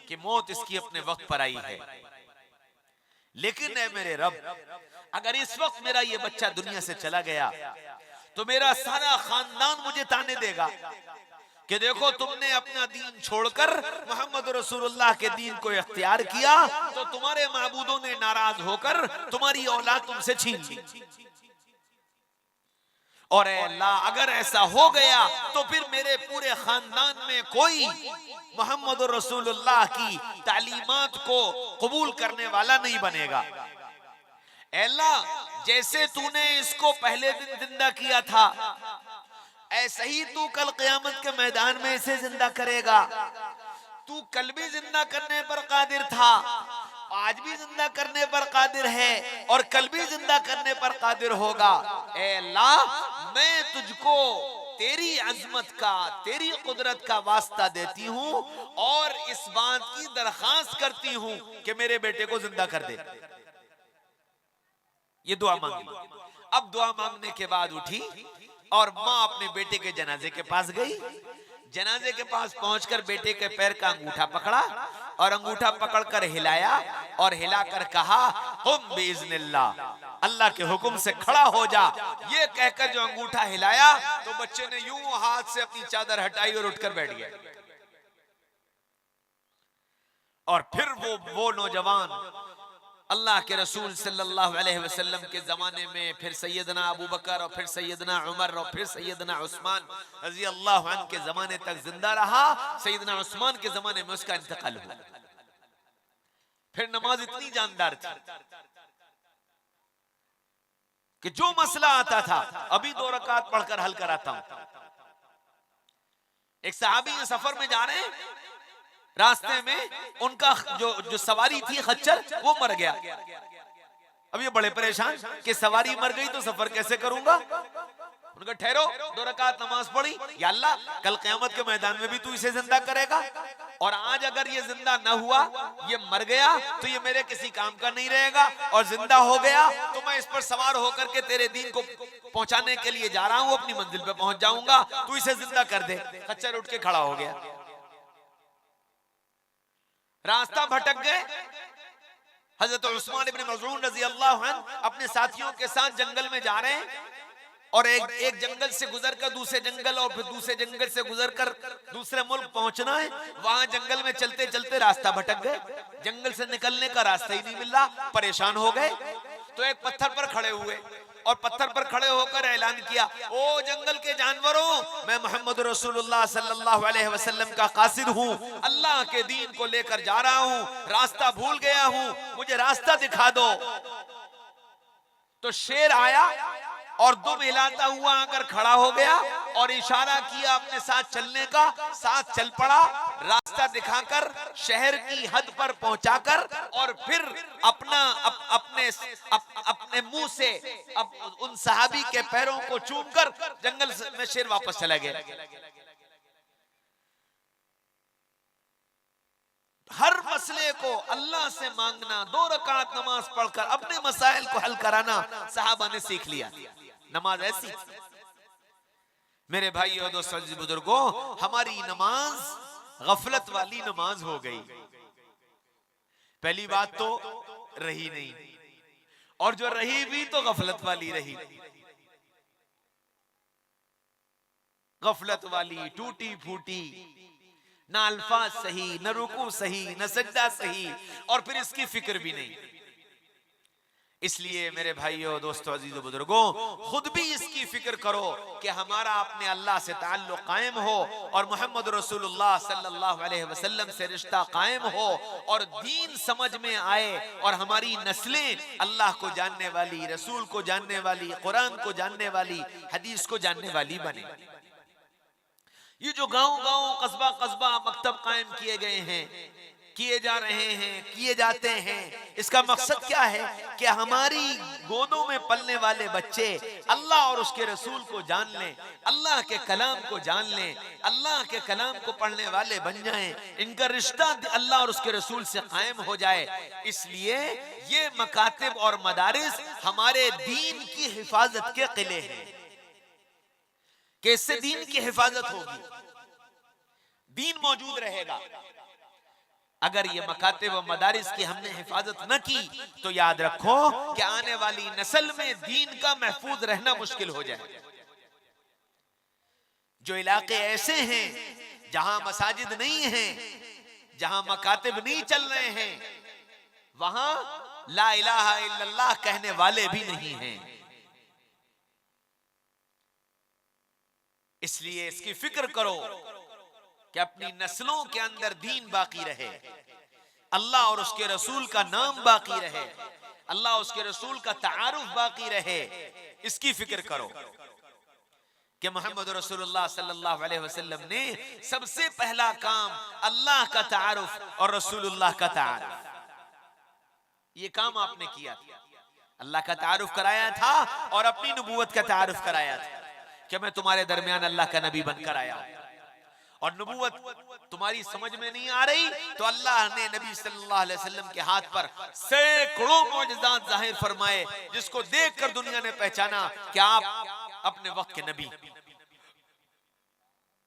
कि मौत इसकी अपने वक्त पर आई है, लेकिन ऐ मेरे रब, अगर इस वक्त मेरा ये बच्चा दुनिया से चला गया तो मेरा सारा खानदान मुझे ताने देगा कि देखो तुमने अपना दीन छोड़कर मोहम्मद रसूलुल्लाह के दीन को इख्तियार किया, तो तुम्हारे माबूदों ने नाराज होकर तुम्हारी औलाद तुमसे छीन ली। और ऐ अल्लाह अगर ऐसा हो गया तो फिर मेरे पूरे खानदान में कोई मोहम्मद रसूलुल्लाह की तालीमात को कबूल करने वाला नहीं बनेगा। ऐ अल्लाह जैसे तूने इसको पहले दिन जिंदा किया था ऐसे ही तू कल क़यामत के मैदान में इसे जिंदा करेगा। तू कल भी जिंदा करने पर कादिर था, आज भी जिंदा करने पर कादिर है और कल भी जिंदा करने पर कादिर होगा। ऐ अल्लाह मैं तुझको तेरी अजमत का, तेरी कुदरत का वास्ता देती हूँ और इस बात की दरखास्त करती हूँ कि मेरे बेटे को जिंदा कर दे। ये दुआ मांगी। अब दुआ मांगने के बाद उठी और माँ अपने बेटे के जनाजे के पास गई। जनाजे के पास पहुंचकर बेटे के पैर का अंगूठा पकड़ा और अंगूठा पकड़कर हिलाया और हिलाकर कहा कुम बिइज़्निल्लाह, अल्लाह के हुक्म से खड़ा हो जा। ये कहकर जो अंगूठा हिलाया तो बच्चे ने यूं हाथ से अपनी चादर हटाई और उठकर बैठ गया। और फिर वो नौजवान अल्लाह के रसूल सल्लल्लाहु अलैहि वसल्लम के जमाने में, फिर सैयदना अबू बकर और फिर सैयदना उमर और फिर सैयदना उस्मान रजी अल्लाह अन्हु के जमाने तक जिंदा रहा। सैयदना उस्मान के जमाने में उसका इंतकाल हुआ। फिर नमाज इतनी जानदार थी कि जो मसला आता था अभी 2 रकात पढ़कर हल कराता हूं। एक सहाबी सफर में जा रहे हैं, रास्ते में उनका जो सवारी थी खच्चर वो मर गया। अब ये बड़े परेशान कि सवारी मर गई तो सफर कैसे करूंगा। उनका ठहरो, 2 रकात नमाज पढ़ी, या अल्लाह कल क़यामत के मैदान में भी तू इसे जिंदा करेगा और आज अगर ये जिंदा न हुआ, ये मर गया तो ये मेरे किसी काम का नहीं रहेगा, और जिंदा हो गया तो मैं इस पर सवार होकर के तेरे दीन को पहुंचाने के लिए जा रहा हूं, अपनी मंजिल पे पहुंच जाऊंगा, तू इसे जिंदा कर दे। खच्चर उठ के खड़ा हो गया। रास्ता भटक गए। हजरत उस्मान इब्न मज़ऊन रज़ी अल्लाह अन्हु अपने साथियों के साथ जंगल में जा रहे हैं और एक जंगल से गुजरकर दूसरे जंगल और फिर दूसरे जंगल से गुजरकर दूसरे मुल्क पहुंचना है। वहां जंगल में चलते चलते रास्ता भटक गए, जंगल से निकलने का रास्ता ही नहीं मिल रहा, परेशान हो गए। तो एक पत्थर पर खड़े हुए और पत्थर पर खड़े होकर ऐलान किया, ओ जंगल के जानवरों, मैं मोहम्मद रसूलुल्लाह सल्लल्लाहु अलैहि वसल्लम का कासिद हूँ, अल्लाह के दीन को लेकर जा रहा हूँ, रास्ता भूल गया हूँ, मुझे रास्ता दिखा दो। तो शेर आया और दुम हिलाता हुआ आकर खड़ा हो गया और इशारा किया अपने साथ चलने का, साथ चल पड़ा, रास्ता दिखाकर शहर की हद पर पहुंचाकर और फिर अपने मुंह से उन सहाबी के पैरों को चूमकर जंगल में शेर वापस चला गया। हर मसले को अल्लाह से मांगना, 2 रकात नमाज पढ़कर अपने मसाइल को हल कराना सहाबा ने सीख लिया। नमाज ऐसी, मेरे भाई और दोस्तों बुजुर्गों, हमारी नमाज गफलत वाली नमाज हो गई। पहली बात तो रही नहीं, और जो रही भी तो गफलत वाली रही। गफलत वाली, टूटी फूटी, ना अल्फाज सही, न रुकू सही, न सजदा सही, और फिर इसकी फिक्र भी नहीं। इसलिए मेरे भाइयों दोस्तों अजीजों बुजुर्गों, खुद भी इसकी फिक्र करो कि हमारा अपने अल्लाह से ताल्लुक कायम हो और मोहम्मद रसूलुल्लाह सल्लल्लाहु अलैहि वसल्लम से रिश्ता कायम हो और दीन समझ में आए और हमारी नस्लें अल्लाह को जानने वाली, रसूल को जानने वाली, कुरान को जानने वाली, हदीस को जानने वाली बने। ये जो गांव-गांव, कस्बा-कस्बा मकतब कायम किए गए हैं, किए जा रहे हैं, किए जाते हैं, इसका मकसद क्या है कि हमारी गोदों में पलने वाले बच्चे अल्लाह और उसके रसूल को जान लें, अल्लाह के कलाम को जान लें, अल्लाह के कलाम को पढ़ने वाले बन जाएं, इनका रिश्ता अल्लाह और उसके रसूल से कायम हो जाए। इसलिए ये मकातिब और मदारिस हमारे दीन की हिफाजत के किले हैं कि इससे दीन की हिफाजत होगी, दीन मौजूद रहेगा। अगर ये मकातिब व मदारिस की हमने हिफाजत न की तो याद रखो कि आने वाली नस्ल में दीन का महफूज रहना मुश्किल हो जाए। जो इलाके ऐसे हैं जहां मसाजिद नहीं हैं, जहां मकातिब नहीं चल रहे हैं, वहां ला इलाहा इल्लल्लाह कहने वाले भी नहीं हैं। इसलिए इसकी फिक्र करो कि अपनी नस्लों के अंदर दीन बाकी रहे, अल्लाह और उसके रसूल का नाम बाकी रहे, अल्लाह उसके रसूल का तारुफ बाकी रहे। इसकी फिक्र करो कि मोहम्मद रसूलुल्लाह सल्लल्लाहु अलैहि वसल्लम ने सबसे पहला काम अल्लाह का तारुफ और रसूलुल्लाह का तारुफ, ये काम आपने किया था। अल्लाह का तारुफ कराया था और अपनी नबूवत का तारुफ कराया था कि मैं तुम्हारे दरमियान अल्लाह का नबी बनकर आया हूं। और नबूवत तुम्हारी समझ में नहीं आ रही तो अल्लाह ने नबी सल्लल्लाहु अलैहि वसल्लम के हाथ पर सैकड़ों मौजज़ात जाहिर फरमाए, जिसको देखकर दुनिया ने पहचाना कि आप अपने वक्त के नबी।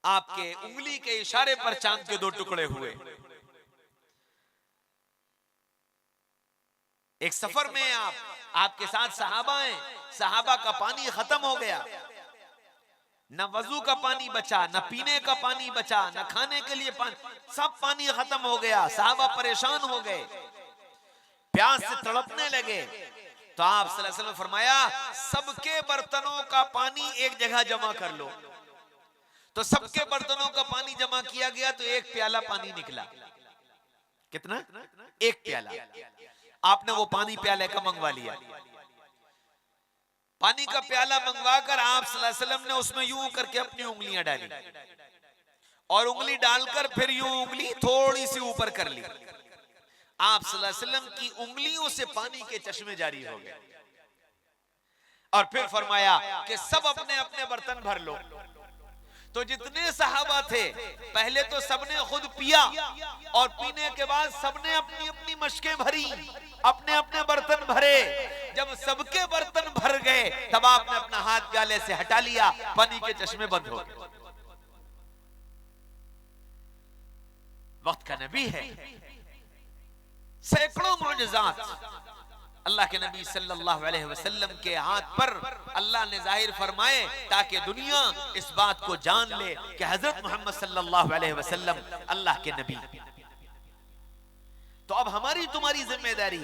आपके उंगली के इशारे पर चांद के 2 टुकड़े हुए। एक सफर में आपके साथ सहाबा हैं, सहाबा का पानी खत्म हो गया, न वजू का पानी बचा, न पीने का पानी बचा, न खाने के लिए पानी, सब पानी खत्म हो गया। सहाबा परेशान हो गए, प्यास से तड़पने लगे। तो आप सल्लल्लाहु अलैहि वसल्लम फरमाया, सबके बर्तनों का पानी एक जगह जमा कर लो। तो सबके बर्तनों का पानी जमा किया गया तो 1 प्याला पानी निकला। कितना? 1 प्याला। आपने वो पानी प्याले का मंगवा लिया। पानी का प्याला मंगवाकर आप सल्लल्लाहु अलैहि वसल्लम ने उसमें यूं करके अपनी उंगलियां डाली और उंगली डालकर फिर यूं उंगली थोड़ी सी ऊपर कर ली। आप सल्लल्लाहु अलैहि वसल्लम की उंगलियों से पानी के चश्मे जारी हो गए और फिर फरमाया कि सब अपने अपने बर्तन भर लो। तो जितने सहाबा थे पहले तो सबने खुद पिया और पीने के बाद सबने अपनी अपनी मशकें भरी, अपने अपने बर्तन भरे। जब सबके बर्तन भर गए तब आपने अपना हाथ प्याले से हटा लिया, पानी के चश्मे बंद हो गए। वक्त का नबी है, सैकड़ों मौजज़ात अल्लाह के नबी सल्लल्लाहु अलैहि वसल्लम के हाथ पर अल्लाह ने जाहिर फरमाए ताकि दुनिया इस बात को जान ले कि हजरत मोहम्मद सल्लल्लाहु अलैहि वसल्लम अल्लाह के नबी। तो अब हमारी तुम्हारी जिम्मेदारी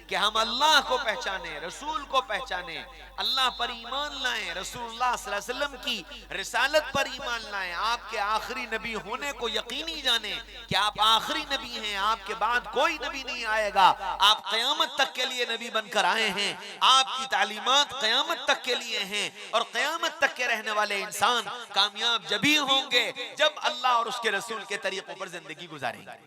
कि हम अल्लाह को पहचाने, रसूल को पहचाने, अल्लाह पर ईमान लाएं, रसूलुल्लाह सल्लल्लाहु अलैहि वसल्लम की रिसालत पर ईमान लाएं, आपके आखिरी नबी होने को यकीनी जाने कि आप आखिरी नबी हैं, आपके बाद कोई नबी नहीं आएगा, आप क़यामत तक के लिए नबी बनकर आए हैं, आपकी तालीमात क़यामत तक के लिए हैं और क़यामत तक के रहने वाले इंसान कामयाब जभी होंगे जब अल्लाह और उसके रसूल के तरीकों पर जिंदगी गुजारेंगे।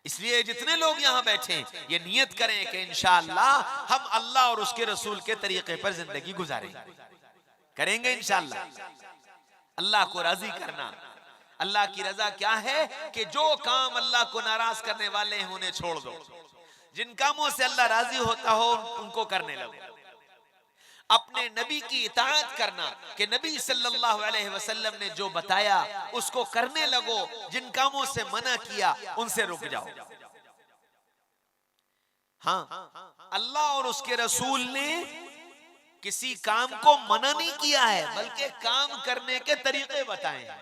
इसलिए जितने लोग यहाँ बैठे ये नियत करें कि इंशाअल्लाह हम अल्लाह और उसके रसूल के तरीके पर जिंदगी गुजारेंगे, करेंगे इंशाअल्लाह। अल्लाह को राजी करना, अल्लाह की रजा क्या है कि जो काम अल्लाह को नाराज करने वाले हैं उन्हें छोड़ दो, जिन कामों से अल्लाह राजी होता हो उनको करने लगो। अपने नबी की इताअत करना कि नबी सल्लल्लाहु अलैहि वसल्लम ने जो बताया उसको करने लगो, जिन कामों से मना किया उनसे रुक जाओ। हाँ, अल्लाह और उसके रसूल ने किसी काम को मना नहीं किया है बल्कि काम करने के तरीके बताए हैं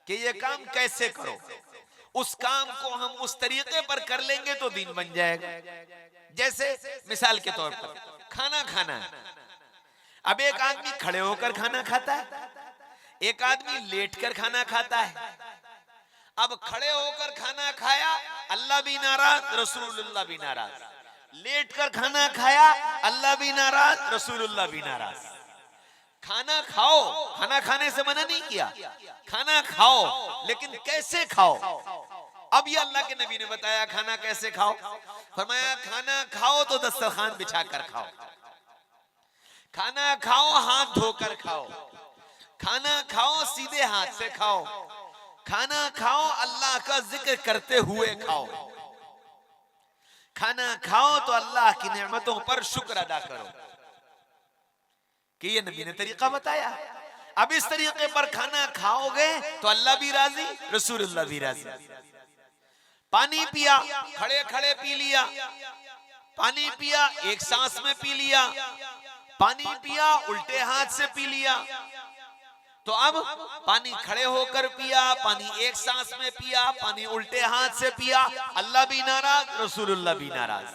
कि ये काम कैसे करो। उस काम को हम उस तरीके पर कर लेंगे तो दीन बन जाएगा। जैसे मिसाल के तौर पर खाना खाना है। अब एक आदमी खड़े होकर खाना खाता है, एक आदमी लेटकर खाना खाता है। अब खड़े होकर खाना खाया, अल्लाह भी नाराज, रसूलुल्लाह भी नाराज। लेटकर खाना खाया, अल्लाह भी नाराज, रसूलुल्लाह भी नाराज। खाना खाओ, खाना खाने से मना नहीं किया, खाना खाओ, लेकिन कैसे खाओ। अब ये अल्लाह के नबी ने बताया खाना कैसे खाओ। फरमाया खाना खाओ तो दस्तरखान बिछाकर खाओ, खाना खाओ हाथ धोकर खाओ, खाना खाओ सीधे हाथ से खाओ, खाना खाओ अल्लाह का जिक्र करते हुए खाओ, खाना खाओ तो अल्लाह की नेमतों पर शुक्र अदा करो। कि ये नबी ने तरीका बताया। अब इस तरीके पर खाना खाओगे तो अल्लाह भी राजी, रसूलुल्लाह भी राजी। पानी पिया, खड़े खड़े पी लिया, पानी पिया एक सांस में पी लिया, पानी पिया उल्टे हाथ से पी लिया। तो अब पानी खड़े होकर पिया, पानी एक सांस में पिया, पानी उल्टे हाथ से पिया, अल्लाह भी नाराज, रसूलुल्लाह भी नाराज।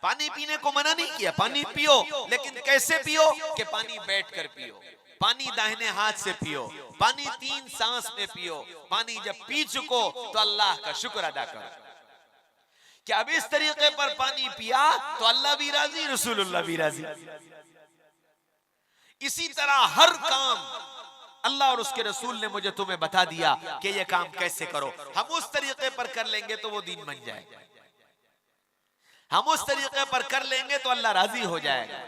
पानी पीने को मना नहीं किया, पानी पियो, लेकिन कैसे पियो कि पानी बैठकर पियो, पानी दाहिने हाथ से पियो, पानी 3 सांस में पियो, पानी जब पी चुको तो अल्लाह का शुक्र अदा करो। क्या अब इस तरीके पर पानी पिया तो अल्लाह भी राजी, रसूलुल्लाह भी राजी। इसी तरह हर काम अल्लाह और उसके रसूल ने मुझे तुम्हें बता दिया कि ये काम कैसे करो, हम उस तरीके पर कर लेंगे तो वो दीन बन जाएगा। हम उस तरीके पर कर लेंगे तो अल्लाह राजी हो जाएगा,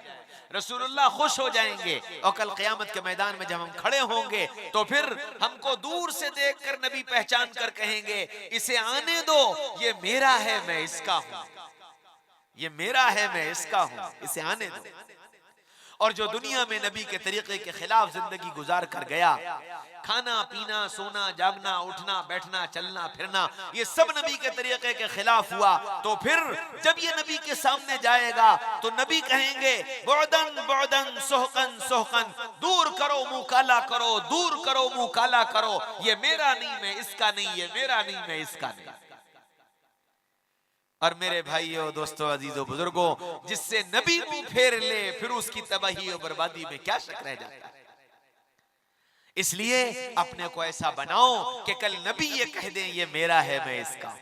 रसूलुल्लाह खुश हो जाएंगे। और कल क़यामत के मैदान में जब हम खड़े होंगे तो फिर हमको दूर से देखकर नबी पहचान कर कहेंगे, इसे आने दो, ये मेरा है मैं इसका हूं, ये मेरा है मैं इसका हूं, इसे आने दो। और जो दुनिया में नबी के तरीके के खिलाफ जिंदगी गुजार कर गया, खाना पीना सोना जागना उठना बैठना चलना फिरना, ये सब नबी के तरीके के खिलाफ हुआ, तो फिर जब ये नबी के सामने जाएगा तो नबी कहेंगे, बुअदन बुअदन सुहकन सुहकन, दूर करो मुंह काला करो, दूर करो मुंह काला करो, ये मेरा नहीं मैं इसका नहीं, ये मेरा नहीं मैं इसका नहीं। और मेरे भाइयों दोस्तों अजीजों बुजुर्गों, जिससे नबी मुंह फेर ले फिर उसकी तबाही और बर्बादी में क्या शक रह जाता है। इसलिए अपने को ऐसा बनाओ कि कल नबी ये कह दें, ये मेरा है मैं इसका।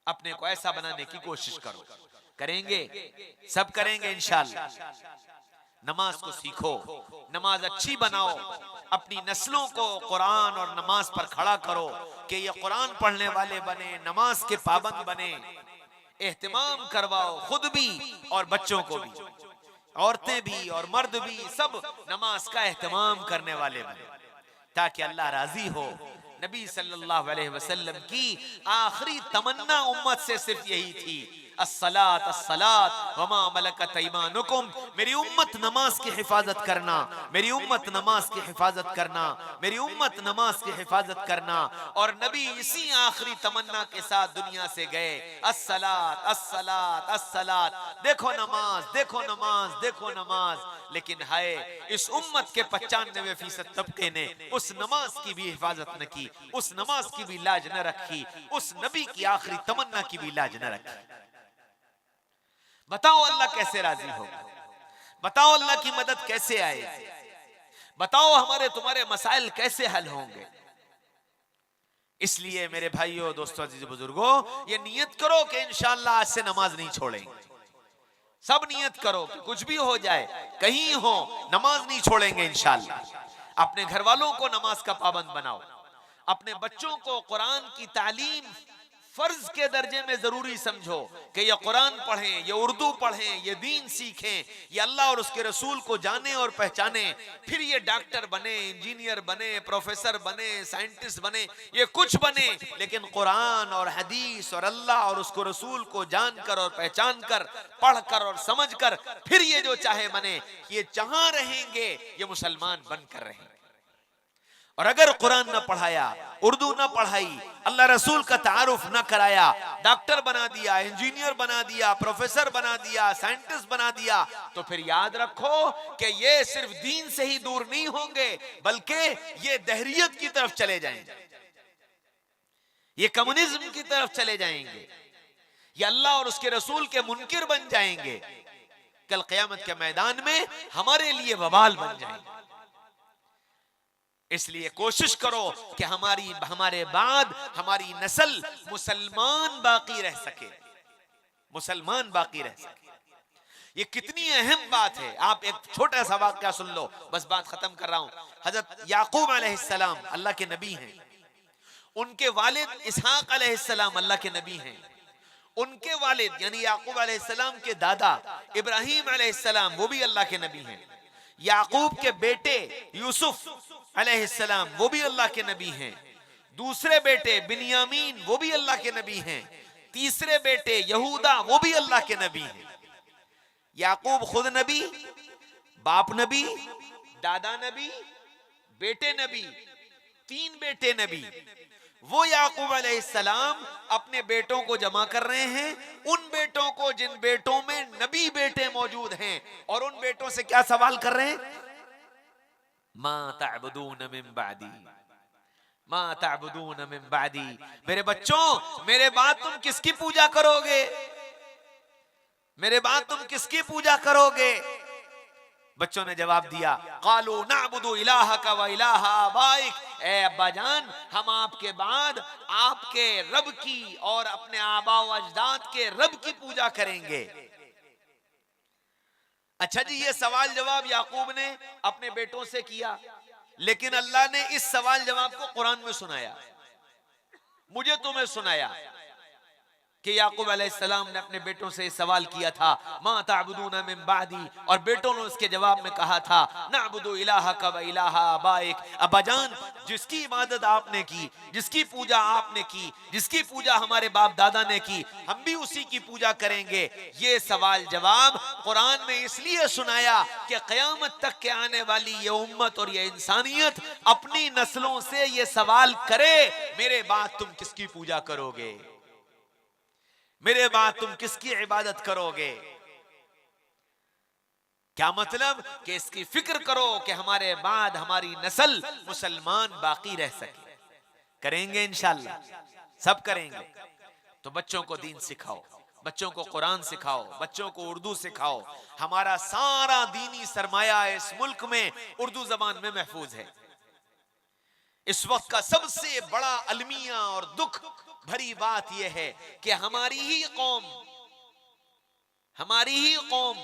अपने को ऐसा बनाने की कोशिश करो, करेंगे, सब करेंगे इंशाअल्लाह। नमाज को सीखो, नमाज अच्छी बनाओ, अपनी नस्लों को कुरान और नमाज पर खड़ा करो कि ये कुरान पढ़ने वाले बने, नमाज के पाबंद बने। एहतिमाम करवाओ खुद भी और बच्चों को भी, औरतें भी और मर्द भी, सब नमाज का एहतिमाम करने वाले बने ताकि अल्लाह राजी हो। नबी सल्लल्लाहु अलैहि वसल्लम की आखिरी तमन्ना उम्मत से सिर्फ यही थी, अस्सलात अस्सलात वमा मलकत ऐमानुकुम, मेरी उम्मत नमाज की हिफाजत करना, मेरी उम्मत नमाज की हिफाजत करना, मेरी उम्मत नमाज की हिफाजत करना। और नबी इसी आखिरी तमन्ना के साथ दुनिया से गए, अस्सलात अस्सलात अस्सलात, देखो नमाज देखो नमाज देखो नमाज। लेकिन हाय, इस उम्मत के 95% तबके ने उस नमाज की भी हिफाजत न की, उस नमाज की भी लाज न रखी, उस नबी की आखिरी तमन्ना की भी लाज न रखी। बताओ अल्लाह कैसे राजी होगा, बताओ अल्लाह की मदद कैसे आएगी, बताओ हमारे तुम्हारे मसाइल कैसे हल होंगे। इसलिए मेरे भाइयों दोस्तों अजीज बुजुर्गों, ये नियत करो कि इंशाअल्लाह आज से नमाज नहीं छोड़ेंगे। सब नियत करो कि कुछ भी हो जाए, कहीं हो, नमाज नहीं छोड़ेंगे इंशाअल्लाह। अपने घर वालों को नमाज का पाबंद बनाओ, अपने बच्चों को कुरान की तालीम फर्ज के दर्जे में जरूरी समझो कि ये कुरान पढ़ें, ये उर्दू पढ़ें, ये दीन सीखें, ये अल्लाह और उसके रसूल को जाने और पहचाने, फिर ये डॉक्टर बने, इंजीनियर बने, प्रोफेसर बने, साइंटिस्ट बने, ये कुछ बने, लेकिन कुरान और हदीस और अल्लाह और उसको रसूल को जानकर और पहचान कर, पढ़कर और समझकर फिर ये जो चाहे बने। ये जहां रहेंगे ये मुसलमान बनकर रहेंगे। और अगर कुरान न पढ़ाया, उर्दू न पढ़ाई, अल्लाह रसूल का तारुफ न कराया, डॉक्टर बना दिया, इंजीनियर बना दिया, प्रोफेसर बना दिया, साइंटिस्ट बना दिया, तो फिर याद रखो कि ये सिर्फ दीन से ही दूर नहीं होंगे, बल्कि ये दहरियत की तरफ चले जाएंगे, ये कम्युनिज्म की तरफ चले जाएंगे, ये अल्लाह और उसके रसूल के मुनकिर बन जाएंगे। कल क़यामत के मैदान में हमारे लिए वबाल बन जाएंगे। इसलिए कोशिश करो कि हमारे बाद हमारी नस्ल मुसलमान बाकी रह सके, मुसलमान बाकी रह सके। ये कितनी अहम बात है। आप एक छोटा सा वाक़या सुन लो, बस बात खत्म कर रहा हूं। हजरत याकूब अलैहिस्सलाम अल्लाह के नबी हैं, उनके वालिद इसहाक अलैहिस्सलाम अल्लाह के नबी हैं, उनके वालिद यानी याकूब अलैहिस्सलाम के दादा इब्राहिम अलैहिस्सलाम वो भी अल्लाह के नबी हैं, याकूब के बेटे यूसुफ अलैहिस्सलाम वो भी अल्लाह के नबी हैं, दूसरे बेटे बिन्यामीन वो भी अल्लाह के नबी हैं, तीसरे बेटे यहूदा वो भी अल्लाह के नबी हैं। याकूब खुद नबी, बाप नबी, दादा नबी, बेटे नबी, 3 बेटे नबी। वो याकूब अलैहिस्सलाम अपने बेटों को जमा कर रहे हैं, उन बेटों को जिन बेटों में नबी बेटे मौजूद हैं, और उन बेटों से क्या सवाल कर रहे हैं? मा तअबुदून मिन बादी, मा तअबुदून मिन बादी, मेरे बच्चों मेरे बाद तुम किसकी पूजा करोगे, मेरे बाद तुम किसकी पूजा करोगे? बच्चों ने जवाब दिया, कालू नाबुदु इलाहका व इलाहा आबाइक, ए अब्बा जान, हम आपके बाद आपके रब की और अपने आबा व अजदाद के रब की पूजा करेंगे। अच्छा जी, ये सवाल जवाब याकूब ने अपने बेटों से किया, लेकिन अल्लाह ने इस सवाल जवाब को कुरान में सुनाया। मुझे तुम्हें सुनाया कि याकूब अलैहिस्सलाम ने अपने बेटों से सवाल किया था, मा ताबुदूना मिन बादी, और बेटों ने उसके जवाब में कहा था, नाबुदु इलाहका व इलाहा आबाइक, अब्बा जान, जिसकी इबादत आपने की, जिसकी पूजा आपने की, जिसकी पूजा हमारे बाप दादा ने की, हम भी उसी की पूजा करेंगे। ये सवाल जवाब कुरान में इसलिए सुनाया कि क़यामत तक के आने वाली ये उम्मत और ये इंसानियत अपनी नस्लों से ये सवाल करे, मेरे बाद तुम किसकी पूजा करोगे, मेरे बाद तुम किसकी इबादत करोगे। क्या मतलब कि इसकी फिक्र करो कि हमारे बाद हमारी नस्ल मुसलमान बाकी रह सके। करेंगे इंशाअल्लाह, सब करेंगे। तो बच्चों को दीन सिखाओ, बच्चों को कुरान सिखाओ, बच्चों को उर्दू सिखाओ। हमारा सारा दीनी सरमाया इस मुल्क में उर्दू जबान में महफूज है। इस वक्त का सबसे बड़ा अलमिया और दुख भरी बात यह है कि हमारी ही कौम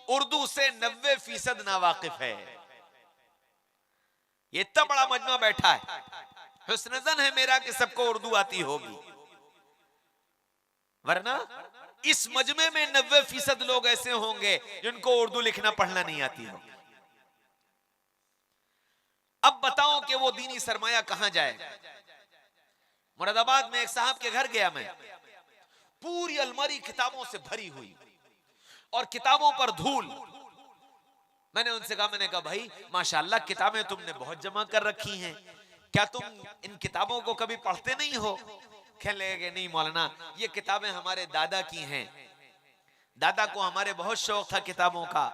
उर्दू से 90% नावाकिफ है। ये इतना बड़ा मजमा बैठा है, हुस्न-ए-ज़न है मेरा कि सबको उर्दू आती होगी, वरना इस मजमे में 90% लोग ऐसे होंगे जिनको उर्दू लिखना पढ़ना नहीं आती होगी। अब बताओ कि वो दीनी सरमाया कहां जाएगा। मुरादाबाद में एक साहब के घर गया मैं, पूरी अलमारी किताबों से भरी हुई और किताबों पर धूल। मैंने उनसे कहा, मैंने कहा भाई माशाल्लाह किताबें तुमने बहुत जमा कर रखी हैं, क्या तुम इन किताबों को कभी पढ़ते नहीं हो? कहने लगे नहीं मौलाना, ये किताबें हमारे दादा की हैं, दादा को हमारे बहुत शौक था किताबों का,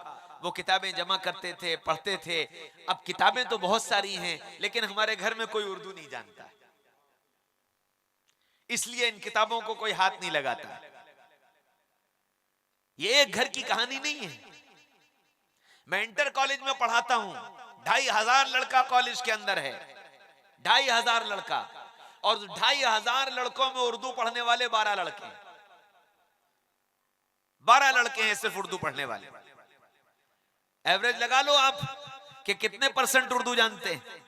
वो किताबें जमा करते थे, पढ़ते थे। अब किताबें तो बहुत सारी हैं लेकिन हमारे घर में कोई उर्दू नहीं जानता, इसलिए इन किताबों को कोई हाथ नहीं लगाता। ये एक घर की कहानी नहीं है। मैं इंटर कॉलेज में पढ़ाता हूं, 2500 लड़का कॉलेज के अंदर है, 2500 लड़का, और 2500 लड़कों में उर्दू पढ़ने वाले 12 लड़के हैं। 12 लड़के हैं सिर्फ उर्दू पढ़ने वाले। एवरेज लगा लो आप कि कितने % उर्दू जानते हैं।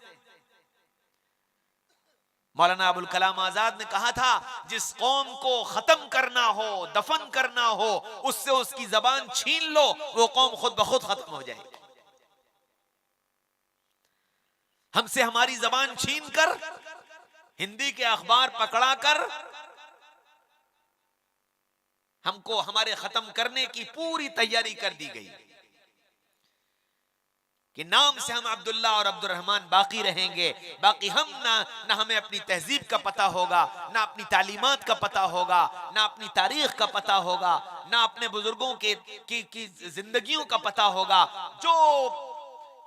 मौलाना अबुल कलाम आजाद ने कहा था, जिस कौम को खत्म करना हो, दफन करना हो, उससे उसकी जबान छीन लो, वो कौम खुद ब खुद खत्म हो जाएगी। हमसे हमारी जबान छीन कर, हिंदी के अखबार पकड़ा कर हमको हमारे खत्म करने की पूरी तैयारी कर दी गई कि नाम से हम अब्दुल्ला और अब्दुर्रहमान बाकी रहेंगे, बाकी हम ना हमें अपनी तहजीब का पता होगा, ना अपनी तालीमात का पता होगा, ना अपनी तारीख का पता होगा, ना अपने बुजुर्गों की जिंदगियों का पता होगा। जो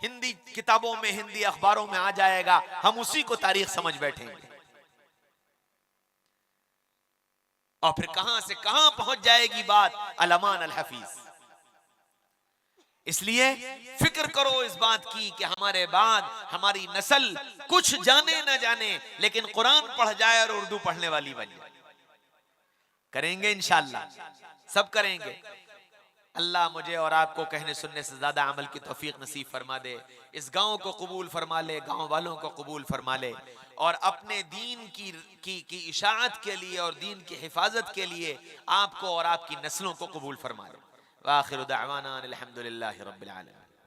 हिंदी किताबों में, हिंदी अखबारों में आ जाएगा, हम उसी को तारीख समझ बैठेंगे, और फिर कहां से कहां पहुंच जाएगी बात अल-अमान अल-हफीज। इसलिए फिक्र करो इस बात की कि हमारे बाद हमारी नस्ल कुछ जाने न जाने लेकिन कुरान पढ़ जाए और उर्दू पढ़ने वाली बन जाए। करेंगे इंशाअल्लाह, सब करेंगे। अल्लाह मुझे और आपको कहने सुनने से ज्यादा अमल की तौफीक नसीब फरमा दे। इस गांव को कबूल फरमा ले, गांव वालों को कबूल फरमा ले, और अपने दीन की इशाअत के लिए और दीन की हिफाजत के लिए आपको और आपकी नस्लों को कबूल फरमा ले। वाखिरु दावाना अनिल हम्दुलिल्लाहि रब्बिल आलमीन।